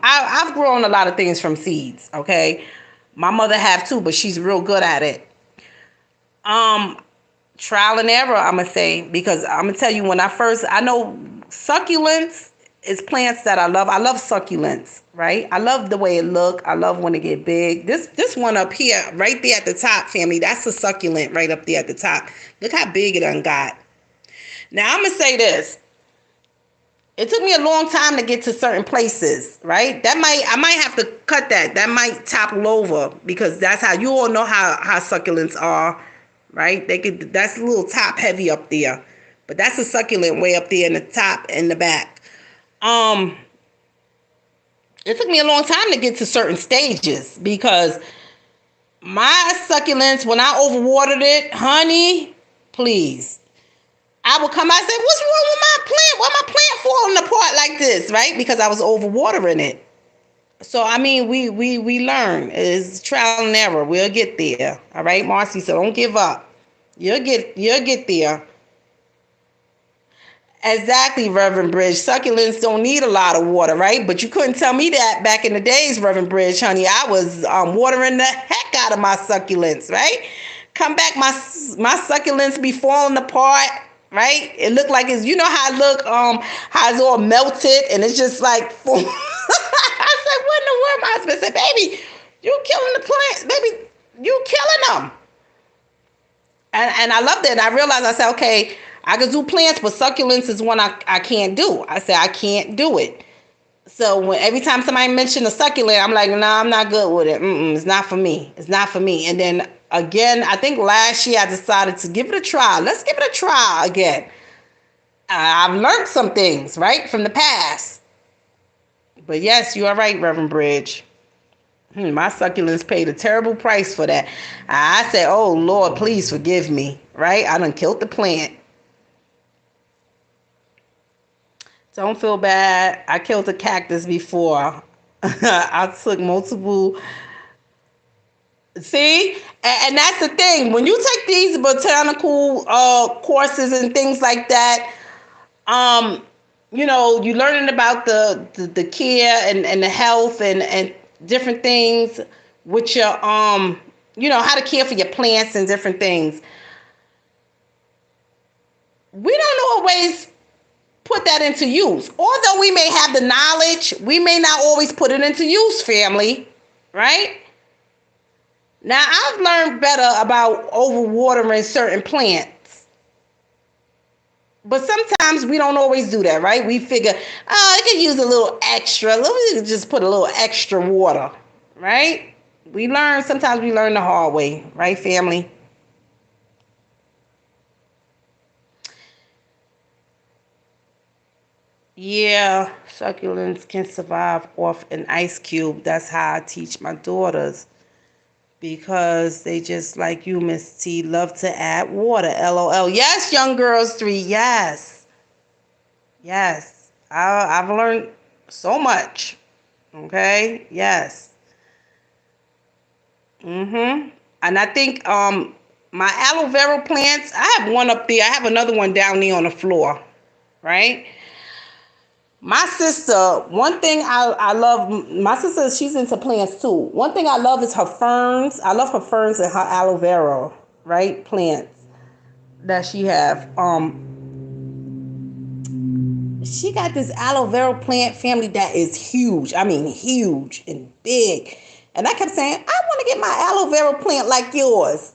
I've grown a lot of things from seeds. Okay. My mother have too, but she's real good at it. Trial and error, I'm gonna say, because I'm gonna tell you, I know succulents is plants that I love. I love succulents, right? I love the way it look. I love when it get big. This one up here, right there at the top, family, that's a succulent right up there at the top. Look how big it done got. Now I'm gonna say this. It took me a long time to get to certain places, right? I might have to cut that. That might topple over, because that's how, you all know how succulents are, right? That's a little top heavy up there. But that's a succulent way up there in the top and the back. It took me a long time to get to certain stages, because my succulents, when I overwatered it, honey, please, I would come out and say, what's wrong with my plant? Why my plant falling apart like this, right? Because I was overwatering it. So, I mean, we learn. It's trial and error. We'll get there. All right, Marcy, so don't give up. You'll get there. Exactly, Reverend Bridge. Succulents don't need a lot of water, right? But you couldn't tell me that back in the days, Reverend Bridge, honey. I was watering the heck out of my succulents, right? Come back, my succulents be falling apart, right? It looked like it's, you know how it look, how it's all melted, and it's just like, I said, what in the world? My husband said, baby, you killing the plants, baby, you killing them. And I loved it. And I realized, I said, okay, I can do plants, but succulents is one I can't do. I said, I can't do it. So every time somebody mentioned a succulent, I'm like, no, I'm not good with it. It's not for me. It's not for me. And then again, I think last year I decided to give it a try. Let's give it a try again. I've learned some things, right, from the past. But yes, you are right, Reverend Bridge. My succulents paid a terrible price for that. I said, oh, Lord, please forgive me, right? I done killed the plant. Don't feel bad. I killed a cactus before. I took multiple. See? And that's the thing. When you take these botanical courses and things like that, you know, you're learning about the care and the health and different things with your, you know, how to care for your plants and different things. We don't always put that into use. Although we may have the knowledge, we may not always put it into use, family, right? Now, I've learned better about overwatering certain plants. But sometimes we don't always do that, right? We figure, I could use a little extra. Let me just put a little extra water, right? Sometimes we learn the hard way, right, family? Yeah, succulents can survive off an ice cube. That's how I teach my daughters, because they just like you, Miss T, love to add water. LOL. Yes, young girls 3. Yes. Yes. I've learned so much. Okay? Yes. And I think my aloe vera plants, I have one up there. I have another one down there on the floor. Right? My sister, one thing I love, my sister, she's into plants too. One thing I love is her ferns. I love her ferns and her aloe vera, right? Plants that she have. She got this aloe vera plant, family, that is huge. I mean, huge and big. And I kept saying, I want to get my aloe vera plant like yours.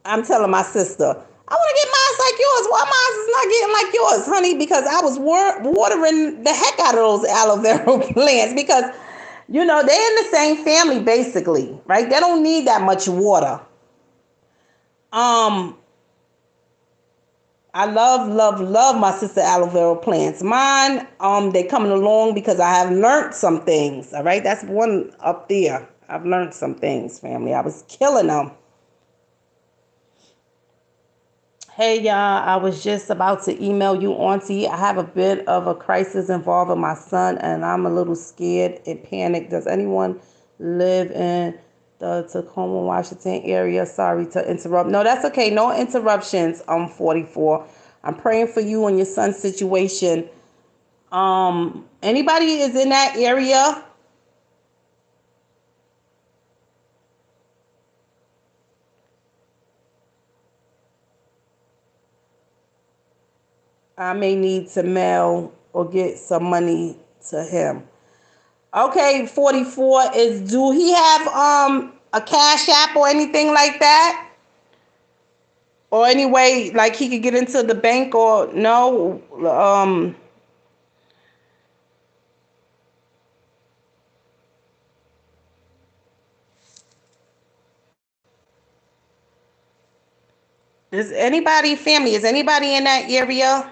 I'm telling my sister, I want to get mine like yours. Why mine is not getting like yours, honey? Because I was watering the heck out of those aloe vera plants, because, you know, they're in the same family, basically, right? They don't need that much water. I love my sister aloe vera plants. Mine, they coming along because I have learned some things, all right? That's one up there. I've learned some things, family. I was killing them. Hey, y'all, I was just about to email you, Auntie. I have a bit of a crisis involving my son, and I'm a little scared and panicked. Does anyone live in the Tacoma, Washington area. Sorry to interrupt. No, that's okay. No interruptions. 44. I'm praying for you and your son's situation. Anybody is in that area? I may need to mail or get some money to him. Okay, 44 is, do he have a cash app or anything like that? Or any way like he could get into the bank or no? Is anybody family? Is anybody in that area?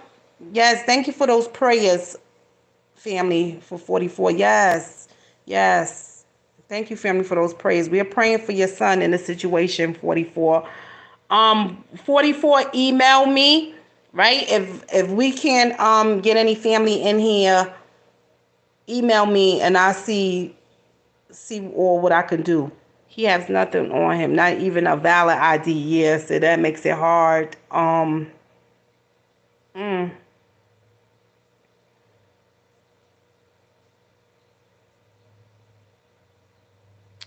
Yes, thank you for those prayers, family, for 44. Yes. Yes. Thank you, family, for those prayers. We are praying for your son in the situation, 44. 44, email me, right? If we can get any family in here, email me and I'll see or what I can do. He has nothing on him, not even a valid ID. Yeah, so that makes it hard. Mm.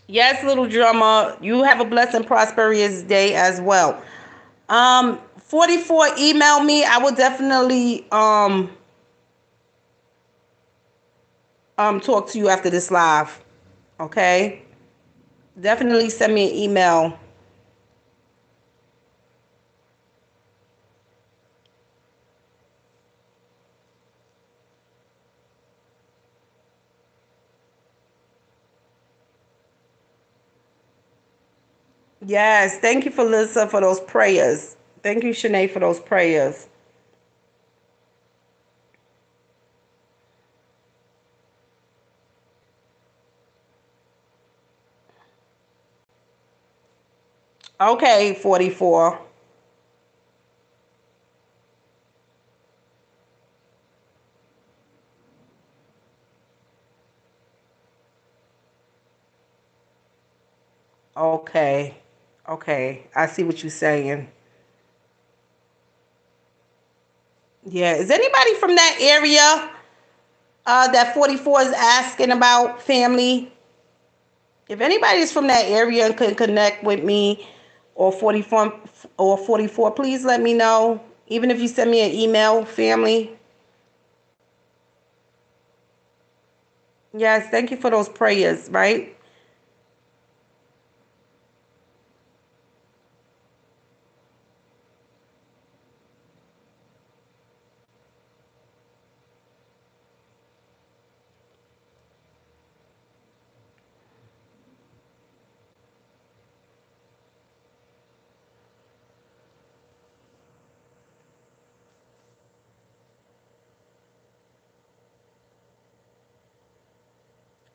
Yes, little drummer, you have a blessed and prosperous day as well. 44, email me. I will definitely talk to you after this live. Okay? Definitely send me an email. Yes, thank you, Felissa, for those prayers. Thank you, Shanae, for those prayers. Okay, 44. Okay. Okay. I see what you're saying. Yeah. Is anybody from that area that 44 is asking about, family? If anybody's from that area and can connect with me or 44, please let me know. Even if you send me an email, family. Yes, thank you for those prayers, right?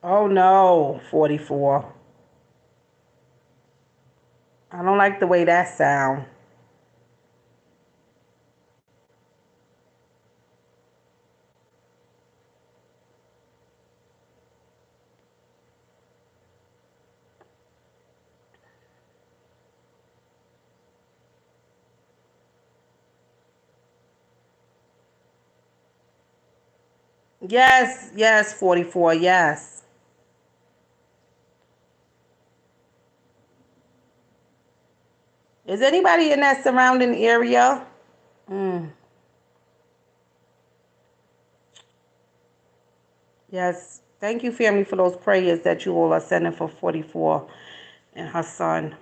Oh no, 44. I don't like the way that sound. Yes, yes, 44, yes. Is anybody in that surrounding area? Mm, yes. Thank you, family, for those prayers that you all are sending for 44 and her son.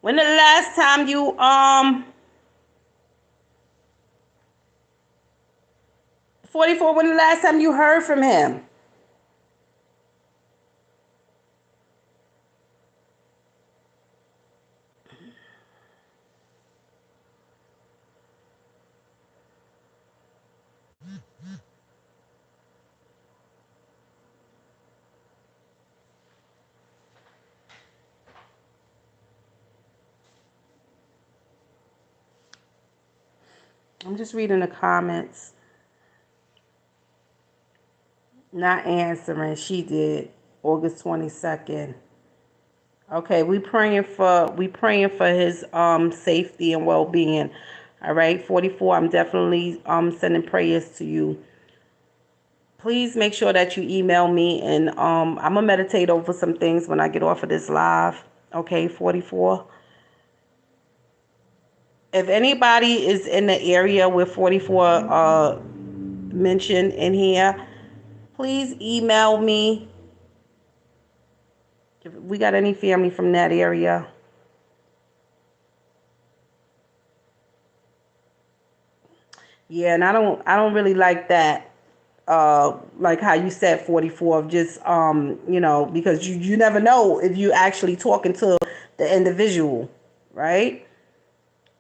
When the last time you 44, when the last time you heard from him? I'm just reading the comments. Not answering. She did. August 22nd. Okay, we praying for his safety and well-being. All right, 44. I'm definitely sending prayers to you. Please make sure that you email me, and I'm gonna meditate over some things when I get off of this live. Okay, 44. If anybody is in the area with 44 mentioned in here, please email me. If we got any family from that area. Yeah, and I don't really like that. Like how you said 44 of just because you never know if you actually talking to the individual, right?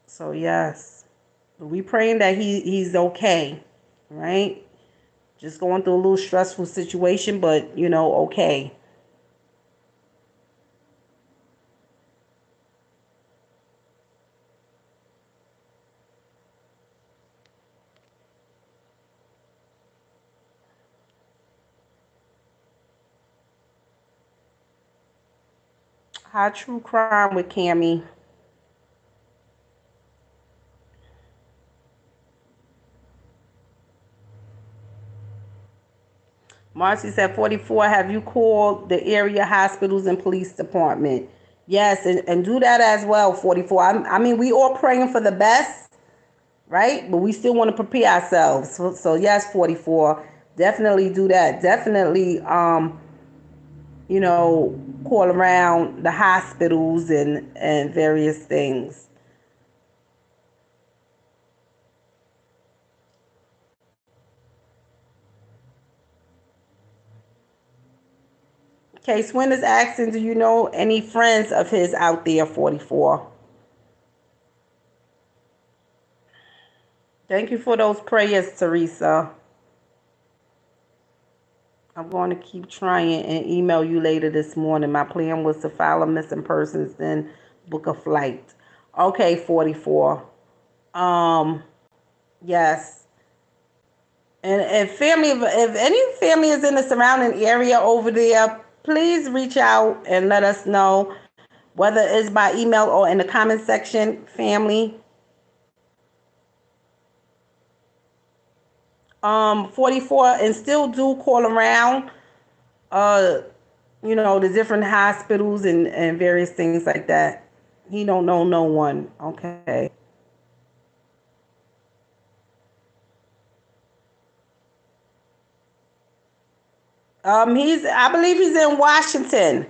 So yes. We praying that he's okay, right? Just going through a little stressful situation, but okay. High true crime with Cammy. Marcy said 44. Have you called the area hospitals and police department? Yes, and do that as well. 44. I mean, we all praying for the best, right? But we still want to prepare ourselves. So yes, 44. Definitely do that. Definitely, call around the hospitals and various things. Okay, Swin is asking, do you know any friends of his out there, 44? Thank you for those prayers, Teresa. I'm going to keep trying and email you later this morning. My plan was to file a missing persons, then book a flight. Okay, 44. Um, yes. And if any family is in the surrounding area over there, please reach out and let us know, whether it's by email or in the comment section, family. 44, and still do call around, uh, the different hospitals and various things like that. He don't know no one. Okay. I believe he's in Washington,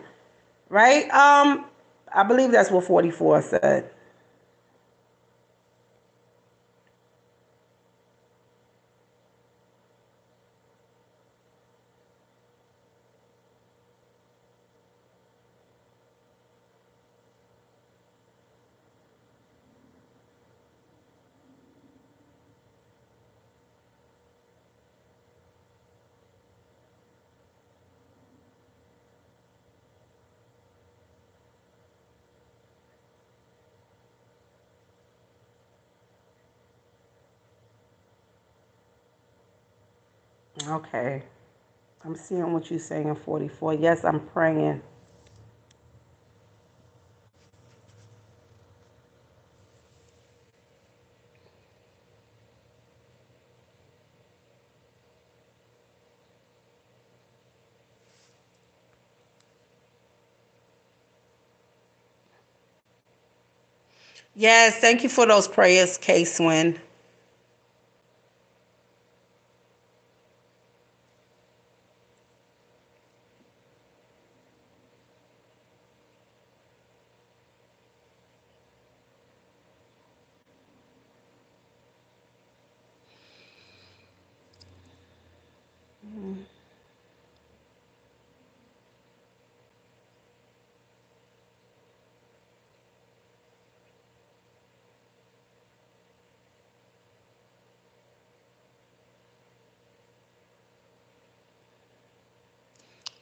right? I believe that's what 44 said. Okay. I'm seeing what you're saying, 44. Yes, I'm praying. Yes, thank you for those prayers, K Swin.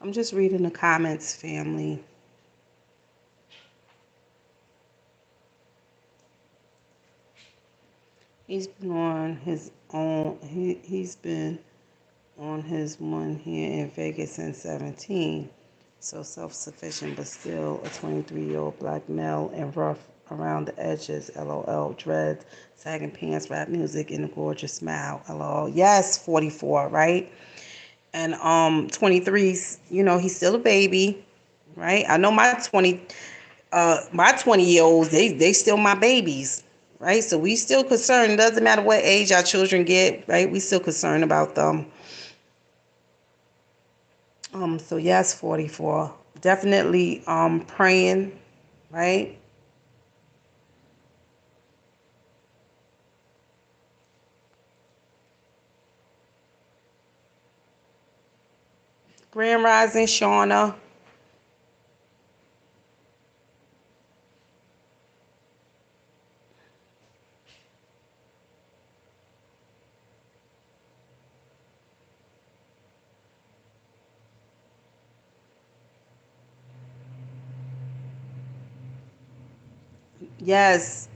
I'm just reading the comments, family. He's been on his own. He's been on his one here in Vegas since 17. So self-sufficient, but still a 23-year-old black male and rough around the edges. LOL. Dreads, sagging pants, rap music, and a gorgeous smile. LOL. Yes, 44, right? And 23's, he's still a baby, right? I know my 20-year-olds, they still my babies, right? So we still concerned. It doesn't matter what age our children get, right? We still concerned about them. So yes, 44. Definitely praying, right? Grand Rising, Shauna. Yes.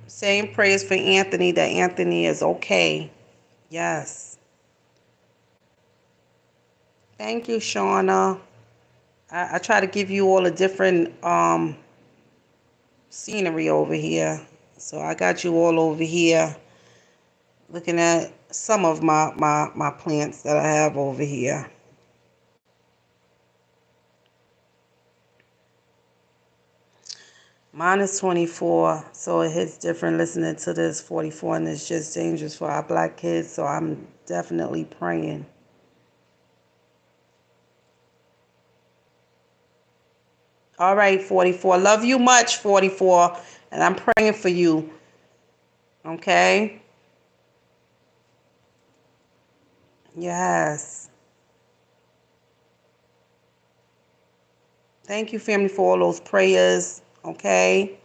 Same prayers for Anthony, that Anthony is okay. Yes. Thank you, Shauna. I try to give you all a different scenery over here. So I got you all over here looking at some of my plants that I have over here. Mine is 24, so it hits different listening to this 44, and it's just dangerous for our black kids, so I'm definitely praying. All right, 44. Love you much, 44, and I'm praying for you, okay? Yes. Thank you, family, for all those prayers, okay?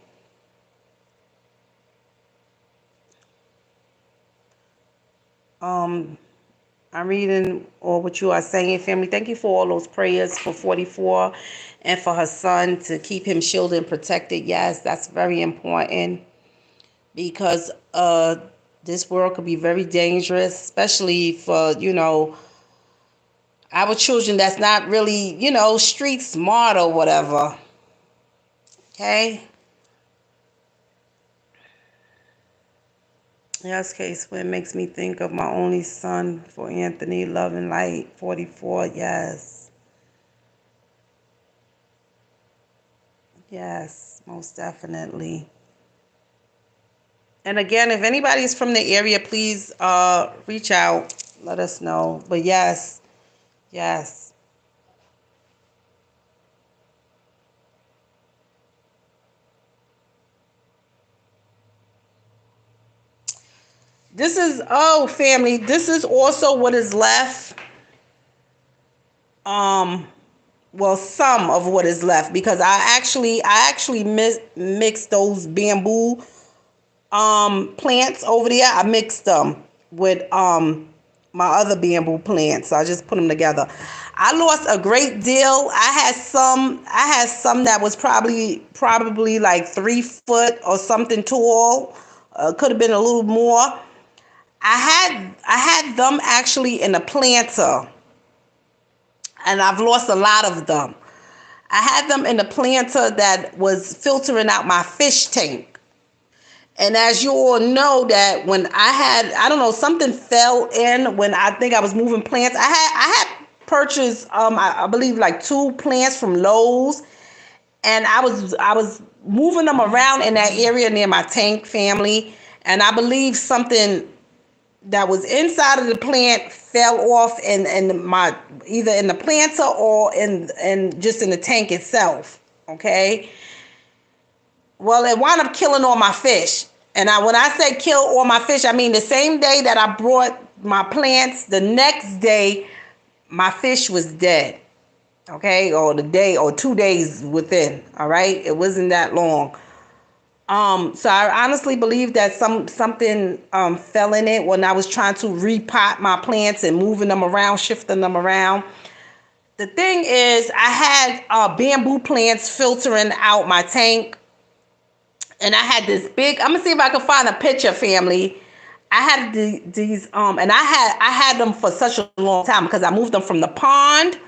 Um, I'm reading all what you are saying, family. Thank you for all those prayers for 44 and for her son to keep him shielded and protected. Yes, that's very important because this world could be very dangerous, especially for, our children that's not really, street smart or whatever. Okay? Yes, case when makes me think of my only son for Anthony, Love and Light, 44. Yes. Yes, most definitely. And again, if anybody's from the area, please reach out. Let us know. But yes, yes. This is, oh, family, this is also what is left. Um, well, some of what is left because I actually mixed those bamboo plants over there. I mixed them with my other bamboo plants. So I just put them together. I lost a great deal. I had some that was probably like 3 foot or something tall. Could have been a little more. I had them actually in a planter, and I've lost a lot of them. I had them in a planter that was filtering out my fish tank. And as you all know, that when I don't know, something fell in when I think I was moving plants. I had purchased, I believe like 2 plants from Lowe's, and I was moving them around in that area near my tank, family, and I believe something that was inside of the plant fell off in my, either in the planter or in just in the tank itself. Okay. Well, it wound up killing all my fish. And when I say kill all my fish, I mean the same day that I brought my plants, the next day my fish was dead. Okay, or the day or 2 days within. All right, it wasn't that long. So I honestly believe that something fell in it when I was trying to repot my plants and moving them around, shifting them around. The thing is, I had bamboo plants filtering out my tank, and I had this big. I'm gonna see if I can find a picture, family. I had these and I had them for such a long time because I moved them from the pond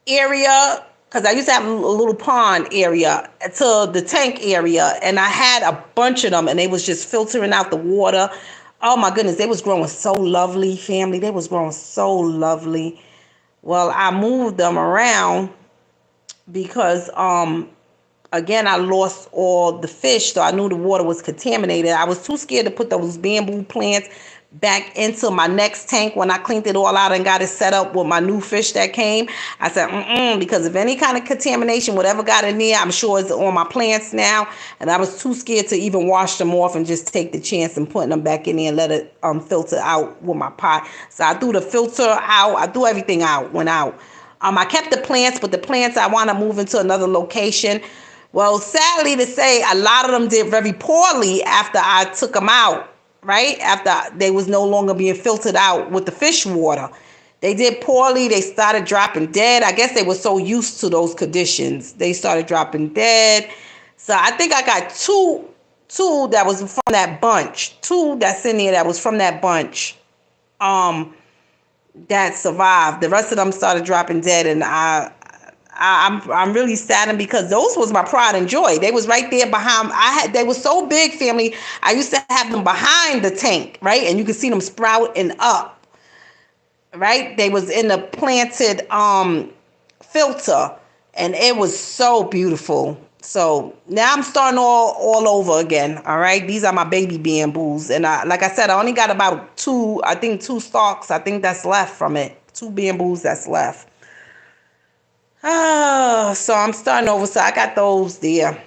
area, because I used to have a little pond area, to the tank area, and I had a bunch of them, and they was just filtering out the water. Oh my goodness, they was growing so lovely, family. They was growing so lovely. Well, I moved them around because again, I lost all the fish, so I knew the water was contaminated. I was too scared to put those bamboo plants back into my next tank when I cleaned it all out and got it set up with my new fish that came. I said, because if any kind of contamination, whatever got in there, I'm sure it's on my plants now. And I was too scared to even wash them off and just take the chance and putting them back in there and let it filter out with my pot. So I threw the filter out. I threw everything out, went out. I kept the plants, but the plants I want to move into another location. Well, sadly to say, a lot of them did very poorly after I took them out, right? After they was no longer being filtered out with the fish water. They did poorly. They started dropping dead. I guess they were so used to those conditions. They started dropping dead. So I think I got two that was from that bunch. Two that's in there that was from that bunch. That survived. The rest of them started dropping dead, and I'm really saddened because those was my pride and joy. They was right there behind. They were so big, family. I used to have them behind the tank, right, and you could see them sprouting up, right. They was in the planted filter, and it was so beautiful. So now I'm starting all over again. All right, these are my baby bamboos, and like I said, I only got about two stalks. I think that's left from it. Two bamboos that's left. So I'm starting over. So I got those there.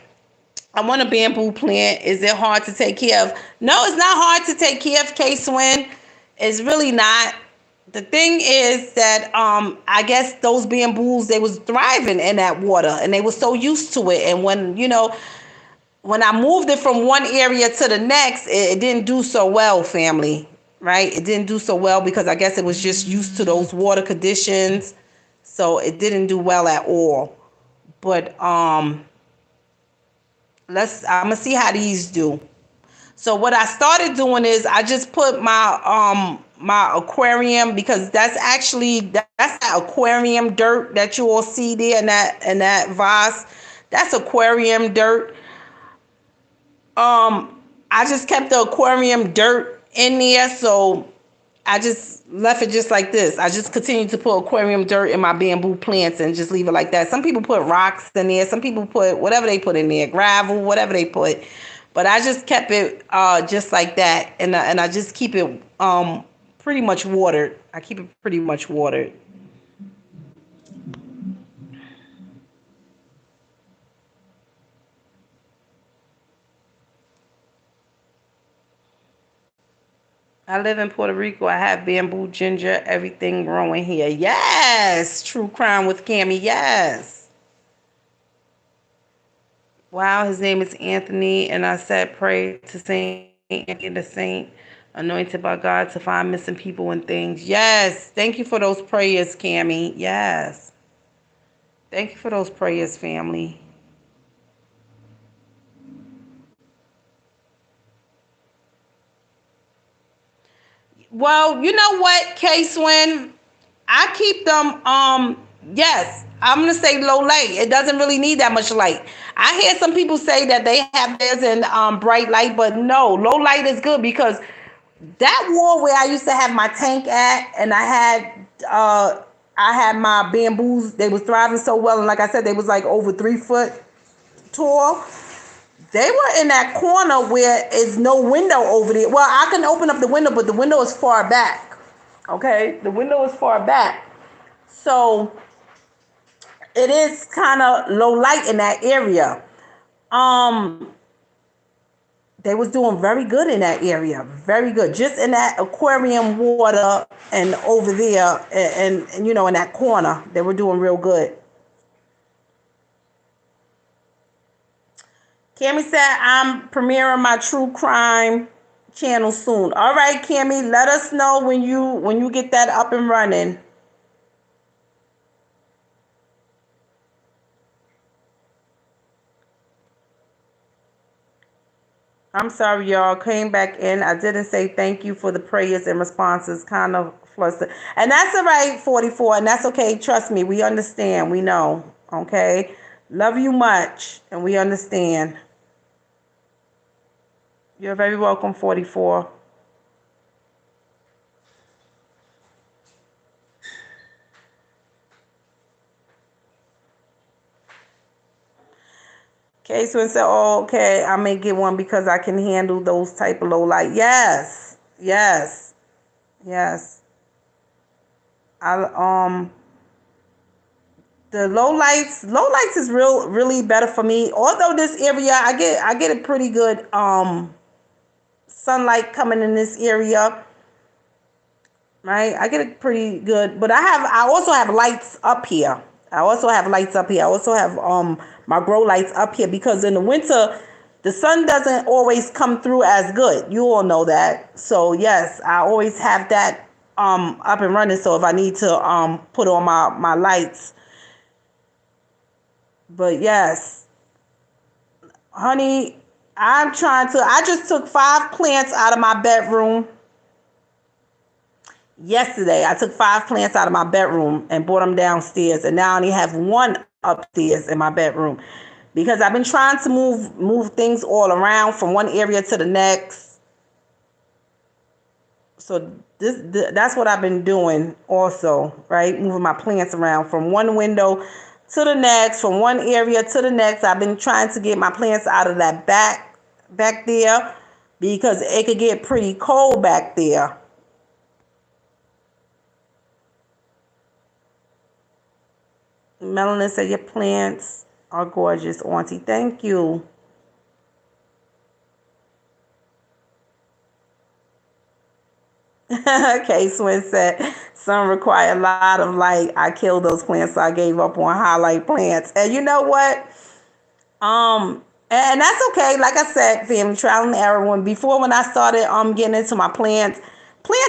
I want a bamboo plant. Is it hard to take care of? No, it's not hard to take care of, K-Swin. It's really not. The thing is that I guess those bamboos, they was thriving in that water and they were so used to it. And when I moved it from one area to the next, it didn't do so well, family. Right? It didn't do so well because I guess it was just used to those water conditions. So it didn't do well at all. But I'm gonna see how these do. So what I started doing is I just put my aquarium, because that's that aquarium dirt that you all see there in that vase. That's aquarium dirt. I just kept the aquarium dirt in there, so I just left it just like this. I just continued to put aquarium dirt in my bamboo plants and just leave it like that. Some people put rocks in there. Some people put whatever they put in there, gravel, whatever they put. But I just kept it just like that, and I just keep it pretty much watered. I keep it pretty much watered. I live in Puerto Rico. I have bamboo, ginger, everything growing here. Yes, true crime with Cammy. Yes. Wow, his name is Anthony, and I said pray to Saint Anthony, the saint anointed by God to find missing people and things. Yes, thank you for those prayers, Cammy. Yes, thank you for those prayers, family. Well, you know what, K-Swin? I keep them, yes, I'm going to say low light. It doesn't really need that much light. I hear some people say that they have theirs in bright light, but no, low light is good because that wall where I used to have my tank at, and I had my bamboos, they was thriving so well, and like I said, they was like over 3 foot tall. They were in that corner where is no window over there. Well, I can open up the window, but the window is far back. Okay, the window is far back, so it is kind of low light in that area. Um, they was doing very good in that area, very good. Just in that aquarium water and over there, and in that corner, they were doing real good. Cammy said, I'm premiering my true crime channel soon. All right, Cammy, let us know when you get that up and running. I'm sorry, y'all. Came back in. I didn't say thank you for the prayers and responses. Kind of flustered. And that's all right, 44. And that's okay. Trust me. We understand. We know. Okay? Love you much. And we understand. You're very welcome, 44. Okay, so said, oh, okay, I may get one because I can handle those type of low light. Yes. Yes. Yes. I the low lights is really better for me. Although this area I get a pretty good sunlight coming in this area, right? I get it pretty good, but I also have lights up here. I also have lights up here. I also have my grow lights up here because in the winter the sun doesn't always come through as good. You all know that. So yes, I always have that up and running. So if I need to put on my lights, but yes, honey, I just took 5 plants out of my bedroom yesterday. I took 5 plants out of my bedroom and brought them downstairs, and now I only have one upstairs in my bedroom because I've been trying to move things all around from one area to the next. So that's what I've been doing also, right? Moving my plants around from one window to the next, from one area to the next. I've been trying to get my plants out of that back there because it could get pretty cold back there. Melanin said your plants are gorgeous, Auntie. Thank you. Okay, Swin said some require a lot of light. I killed those plants, so I gave up on highlight plants. And you know what? And that's okay. Like I said, family trial and error. When I started getting into my plants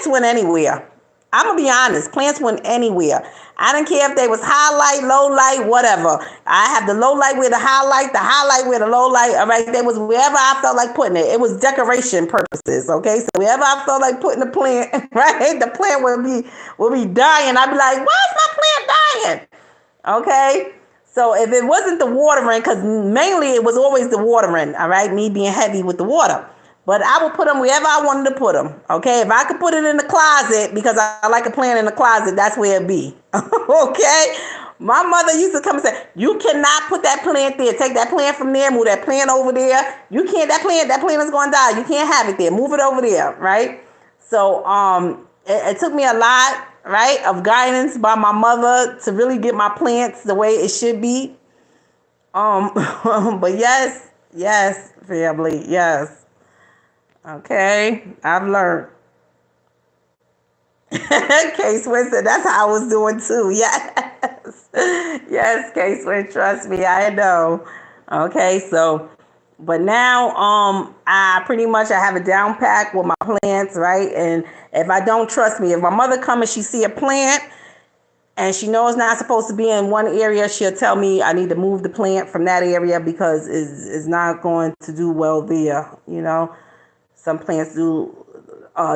went anywhere. I'm gonna be honest, plants went anywhere. I didn't care if they was highlight, low light, whatever. I have the low light with the highlight with the low light. All right, they was wherever I felt like putting it. It was decoration purposes. Okay, so wherever I felt like putting the plant, right, the plant would be dying. I'd be like, why is my plant dying? Okay. So if it wasn't the watering, because mainly it was always the watering, all right, me being heavy with the water. But I would put them wherever I wanted to put them. Okay, if I could put it in the closet because I like a plant in the closet, that's where it be. Okay, my mother used to come and say, "You cannot put that plant there. Take that plant from there, move that plant over there. You can't. That plant is going to die. You can't have it there. Move it over there, right?" So it took me a lot, right, of guidance by my mother to really get my plants the way it should be. But yes, family, yes. Okay, I've learned. Case Win said that's how I was doing too. Yes. Yes, Case Win, trust me, I know. Okay, so but now I pretty much I have a down pack with my plants, right? And if I don't trust me, if my mother come and she see a plant and she knows it's not supposed to be in one area, she'll tell me I need to move the plant from that area because it's not going to do well there, you know. Some plants do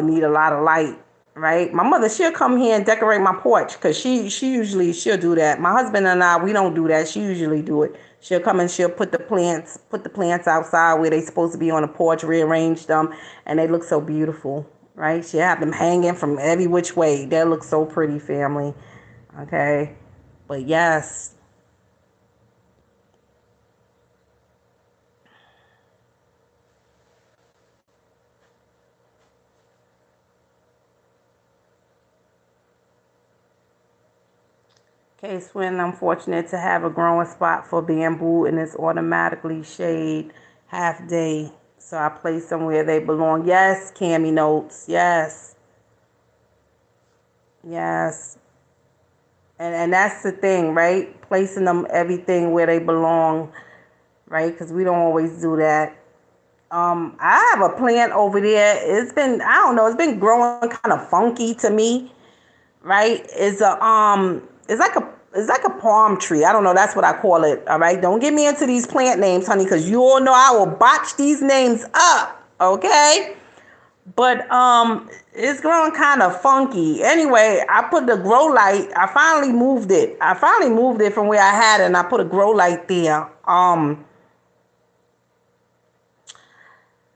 need a lot of light, right? My mother, she'll come here and decorate my porch because she'll do that. My husband and I, we don't do that. She usually do it. She'll come and she'll put the plants outside where they supposed to be on the porch, rearrange them, and they look so beautiful, right? She'll have them hanging from every which way. They look so pretty, family. Okay, but yes. Case when I'm fortunate to have a growing spot for bamboo and it's automatically shade half day. So I place them where they belong. Yes, Cammy notes. Yes. Yes. And that's the thing, right? Placing them everything where they belong, right? Because we don't always do that. I have a plant over there. I don't know, it's been growing kind of funky to me, right? It's like a palm tree. I don't know. That's what I call it. All right. Don't get me into these plant names, honey, because you all know I will botch these names up. Okay. But it's growing kind of funky. Anyway, I put the grow light. I finally moved it. From where I had it, and I put a grow light there.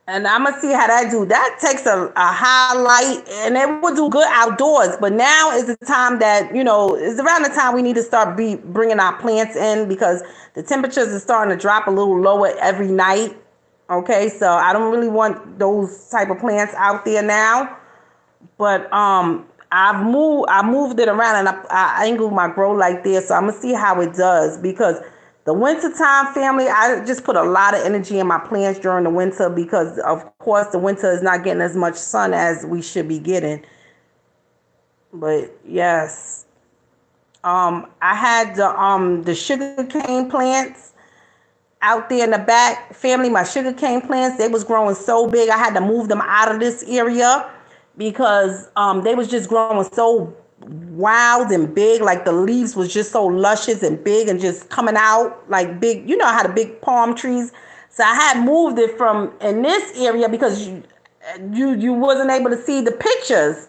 And I'm gonna see how that do. That takes a highlight, and it would do good outdoors. But now is the time that it's around the time we need to start bringing our plants in, because the temperatures are starting to drop a little lower every night. Okay, so I don't really want those type of plants out there now. But I moved it around, and I angled my grow light there, so I'm gonna see how it does, because the wintertime, family, I just put a lot of energy in my plants during the winter, because of course the winter is not getting as much sun as we should be getting. But yes, I had the sugar cane plants out there in the back, family. My sugar cane plants, they was growing so big, I had to move them out of this area, because they was just growing so wild and big. Like the leaves was just so luscious and big, and just coming out like big, how the big palm trees. So I had moved it from in this area, because you wasn't able to see the pictures.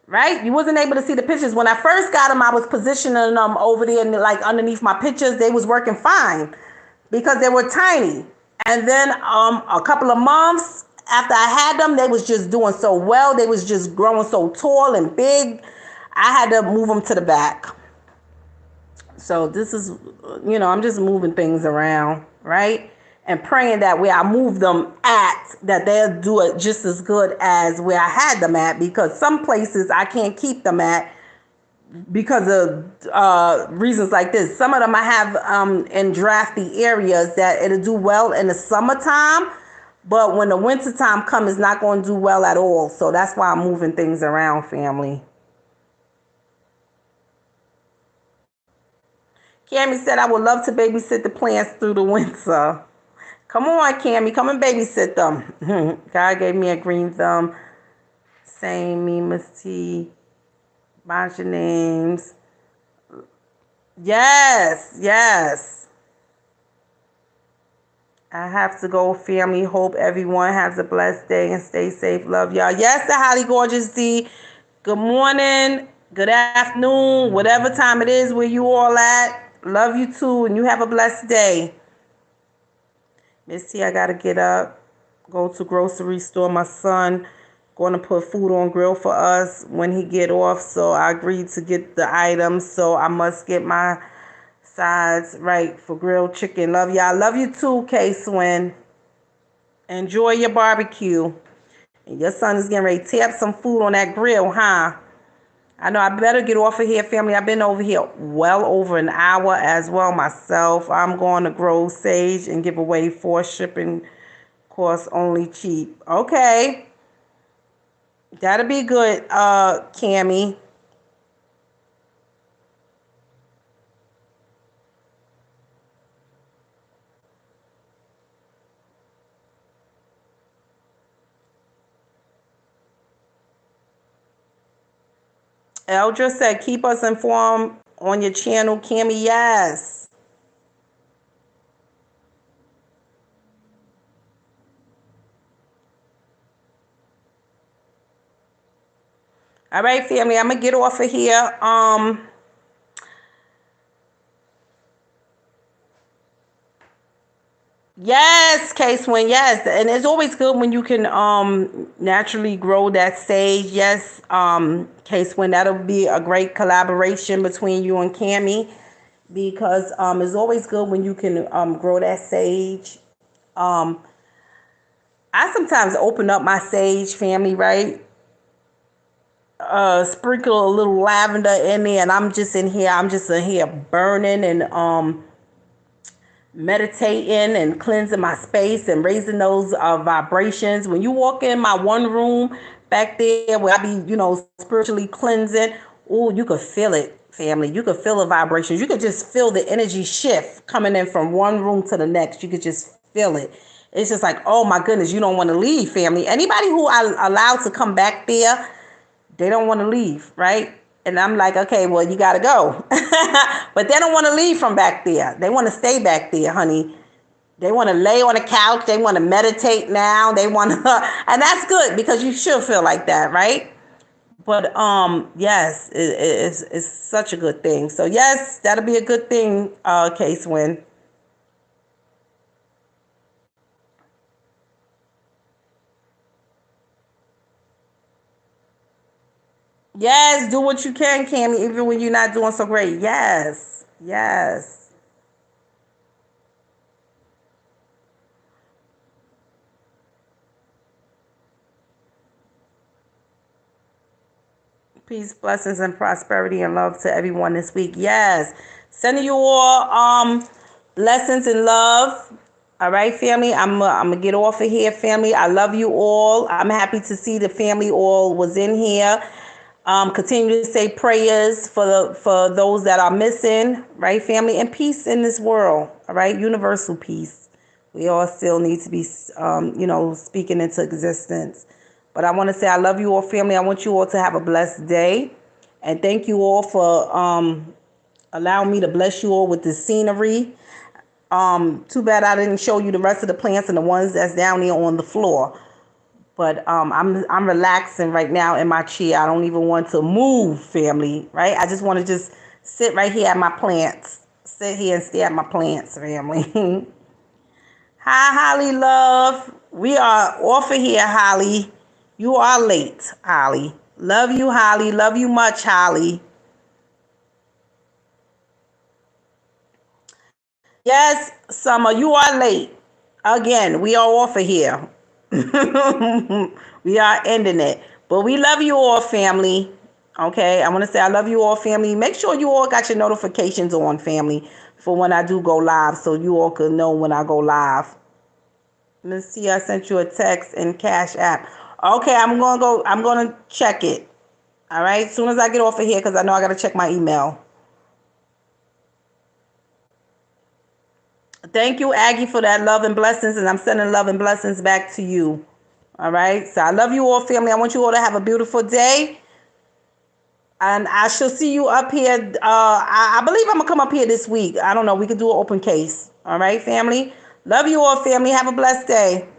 Right? You wasn't able to see the pictures. When I first got them, I was positioning them over there, and like underneath my pictures, they was working fine, because they were tiny. And then a couple of months after I had them, they was just doing so well. They was just growing so tall and big. I had to move them to the back. So this is, I'm just moving things around, right? And praying that where I move them at, that they'll do it just as good as where I had them at, because some places I can't keep them at because of reasons like this. Some of them I have in drafty areas that it'll do well in the summertime, but when the wintertime comes, it's not going to do well at all. So that's why I'm moving things around, family. Cammy said, I would love to babysit the plants through the winter. Come on, Cammy, come and babysit them. God gave me a green thumb. Same me, Miss T. Bunch of names. Yes, yes. I have to go, family. Hope everyone has a blessed day and stay safe. Love y'all. Yes, the Holly Gorgeous D. Good morning, good afternoon, whatever time it is where you all at. Love you too, and you have a blessed day. Miss T, I gotta get up, go to grocery store. My son going to put food on grill for us when he get off, so I agreed to get the items. So I must get my sides right for grilled chicken. Love y'all. Love you too, K-Swin. Enjoy your barbecue. And your son is getting ready to tear up some food on that grill, huh? I know I better get off of here, family. I've been over here well over an hour as well myself. I'm going to grow sage and give away 4 shipping costs only cheap. Okay. That'll be good, Cammy. Eldra said, keep us informed on your channel, Cammy. Yes. All right, family. I'm gonna get off of here. Yes, Case Win, yes. And it's always good when you can naturally grow that sage. Yes, Case Win, that'll be a great collaboration between you and Cammy, because it's always good when you can grow that sage. I sometimes open up my sage, family, right? Sprinkle a little lavender in there, and I'm just in here burning and meditating and cleansing my space and raising those vibrations. When you walk in my one room back there where I be, spiritually cleansing, oh, you could feel it, family. You could feel the vibrations. You could just feel the energy shift coming in from one room to the next. You could just feel it. It's just like, oh my goodness, you don't want to leave, family. Anybody who I allowed to come back there, they don't want to leave, right? And I'm like, okay, well, you got to go. But they don't want to leave from back there. They want to stay back there, honey. They want to lay on the couch. They want to meditate now. They want to, and that's good because you should feel like that, right? But yes, it's such a good thing. So yes, that'll be a good thing, Case Win. Yes, do what you can, Cammy, even when you're not doing so great. Yes, yes. Peace, blessings, and prosperity and love to everyone this week. Yes. Sending you all blessings and love. All right, family. I'm gonna get off of here, family. I love you all. I'm happy to see the family all was in here. Continue to say prayers for those that are missing, right, family, and peace in this world. All right, universal peace. We all still need to be, speaking into existence. But I want to say I love you all, family. I want you all to have a blessed day. And thank you all for allowing me to bless you all with this scenery. Too bad I didn't show you the rest of the plants and the ones that's down there on the floor. But I'm relaxing right now in my chair. I don't even want to move, family, right? I just want to just sit right here at my plants. Sit here and stare at my plants, family. Hi, Holly, love. We are off of here, Holly. You are late, Holly. Love you, Holly. Love you much, Holly. Yes, Summer, you are late. Again, we are off of here. We are ending it. But we love you all, family. Okay, I want to say I love you all, family. Make sure you all got your notifications on, family, for when I do go live so you all can know when I go live. Let's see, I sent you a text and Cash App. Okay, I'm gonna check it. All right, as soon as I get off of here, because I know I gotta check my email. Thank you, Aggie, for that love and blessings, and I'm sending love and blessings back to you. All right, so I love you all, family. I want you all to have a beautiful day, and I shall see you up here. I believe I'm gonna come up here this week. I don't know. We could do an open case. All right, family. Love you all, family. Have a blessed day.